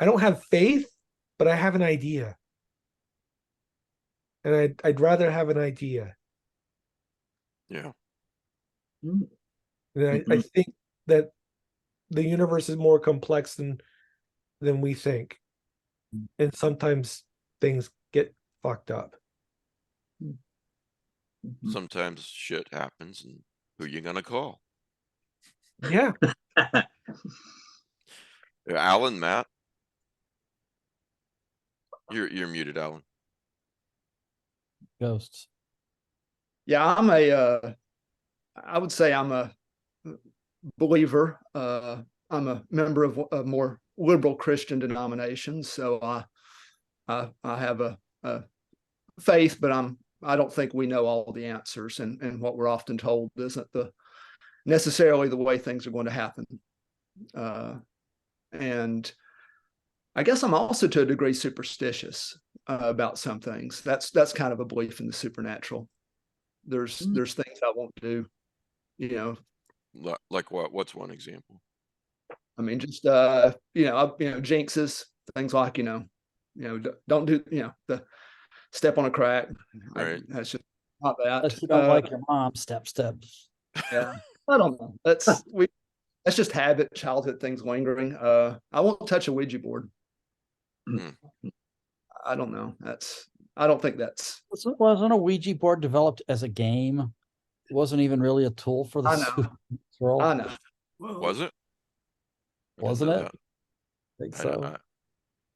don't have faith, but I have an idea. And I'd rather have an idea. Yeah. And I think that the universe is more complex than we think. And sometimes things get fucked up. Sometimes shit happens, and who you gonna call? Yeah. Alan, Matt, you're muted, Alan. Ghosts. Yeah, I would say I'm a believer. I'm a member of a more liberal Christian denomination, so I have a faith, but I don't think we know all the answers, and what we're often told isn't necessarily the way things are going to happen. And I guess I'm also to a degree superstitious about some things. That's kind of a belief in the supernatural. There's things I won't do, you know. Like what? What's one example? I mean, just jinxes, things like don't do the step on a crack. Right. That's just not that. Unless you don't like your mom, step. Yeah, I don't know. That's just habit, childhood things lingering. I won't touch a Ouija board. Hmm. I don't know. I don't think that's. Wasn't a Ouija board developed as a game? It wasn't even really a tool for the I know. supernatural. I know. Well, Was it? I didn't Wasn't know it? that. I think I- so.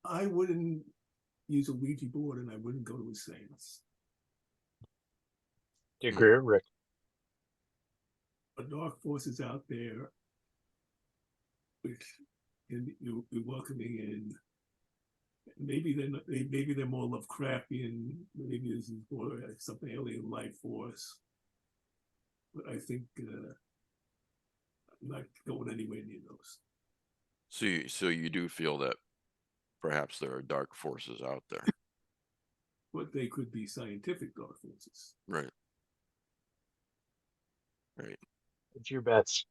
I wouldn't use a Ouija board, and I wouldn't go to a seance. Do you agree with Rick? A dark forces out there, which you're welcoming in. Maybe they're not, maybe they're more Lovecraftian. Maybe this is more something alien life force. But I think I'm not going anywhere near those. So you do feel that perhaps there are dark forces out there, But they could be scientific dark forces. right? Right. It's your bets.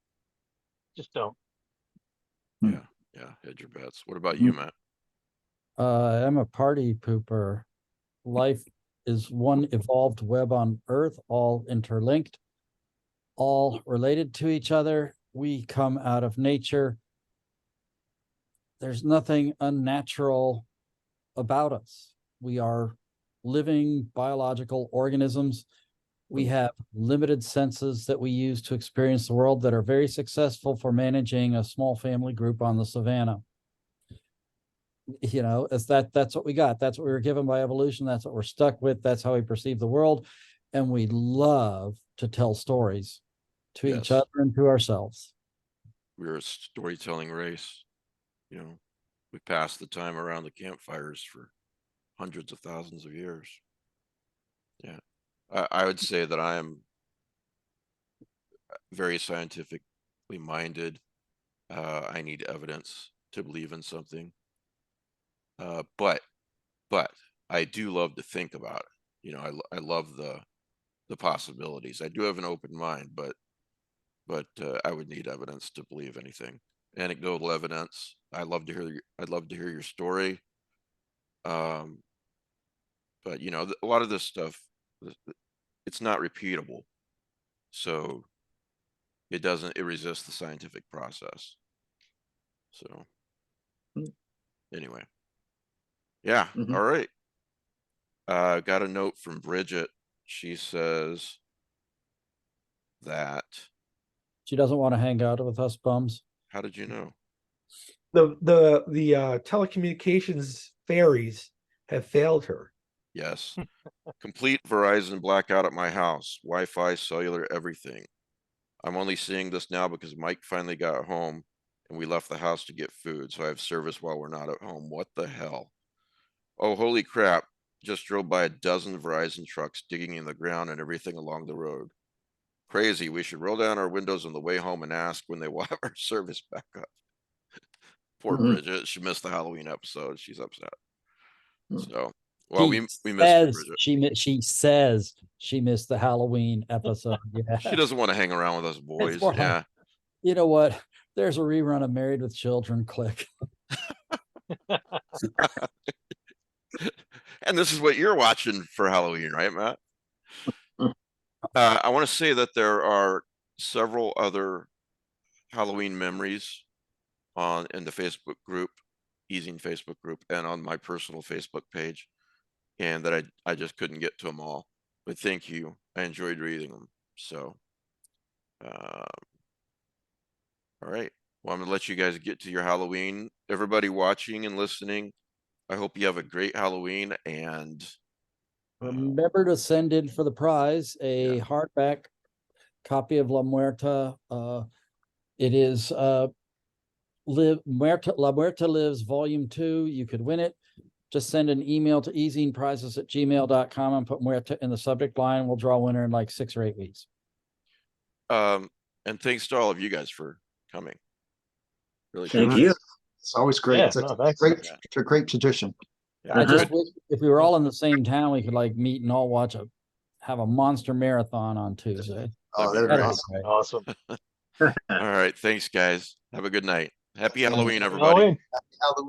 Just don't. Yeah. Hedge your bets. What about you, Matt? I'm a party pooper. Life is one evolved web on Earth, all interlinked, all related to each other. We come out of nature. There's nothing unnatural about us. We are living biological organisms. We have limited senses that we use to experience the world that are very successful for managing a small family group on the savannah. That's what we got. That's what we were given by evolution. That's what we're stuck with. That's how we perceive the world. And we love to tell stories to each Yes. other and to ourselves. We're a storytelling race. We passed the time around the campfires for hundreds of thousands of years. Yeah. I would say that I am very scientifically minded. I need evidence to believe in something. But I do love to think about it. I love the possibilities. I do have an open mind, but I would need evidence to believe anything. Anecdotal evidence. I'd love to hear your story. But a lot of this stuff, it's not repeatable, so it resists the scientific process. So anyway, yeah. Mhm. All right. Got a note from Bridget. She says that. She doesn't want to hang out with us bums. How did you know? The telecommunications fairies have failed her. Yes. Complete Verizon blackout at my house. Wi-Fi, cellular, everything. I'm only seeing this now because Mike finally got home and we left the house to get food, so I have service while we're not at home. What the hell? Oh, holy crap. Just drove by a dozen Verizon trucks digging in the ground and everything along the road. Crazy. We should roll down our windows on the way home and ask when they will have our service back up. Poor Bridget. She missed the Halloween episode. She's upset. So, well, we missed you, Bridget. She says she missed the Halloween episode. Yeah. She doesn't want to hang around with us boys. Yeah. You know what? There's a rerun of Married with Children. Click. And this is what you're watching for Halloween, right, Matt? I want to say that there are several other Halloween memories in the Facebook group, eZine Facebook group, and on my personal Facebook page, and that I just couldn't get to them all. But thank you. I enjoyed reading them. So, all right. Well, I'm gonna let you guys get to your Halloween. Everybody watching and listening, I hope you have a great Halloween, and remember to send in for the prize a hardback copy of La Muerta. It is La Muerta Lives Volume 2. You could win it. Just send an email to ezineprizes@gmail.com and put Muerta in the subject line. We'll draw a winner in like 6 or 8 weeks. and thanks to all of you guys for coming. Really, Thank you. It's always great. Yeah, It's a no, thanks. great, it's a great tradition. Yeah, I just good. wish if we were all in the same town, we could like meet and all have a monster marathon on Tuesday. Oh, That'd be that'd be great. awesome. Awesome. All right. Thanks, guys. Have a good night. Happy Thank you. Halloween, Happy everybody. Halloween. Halloween.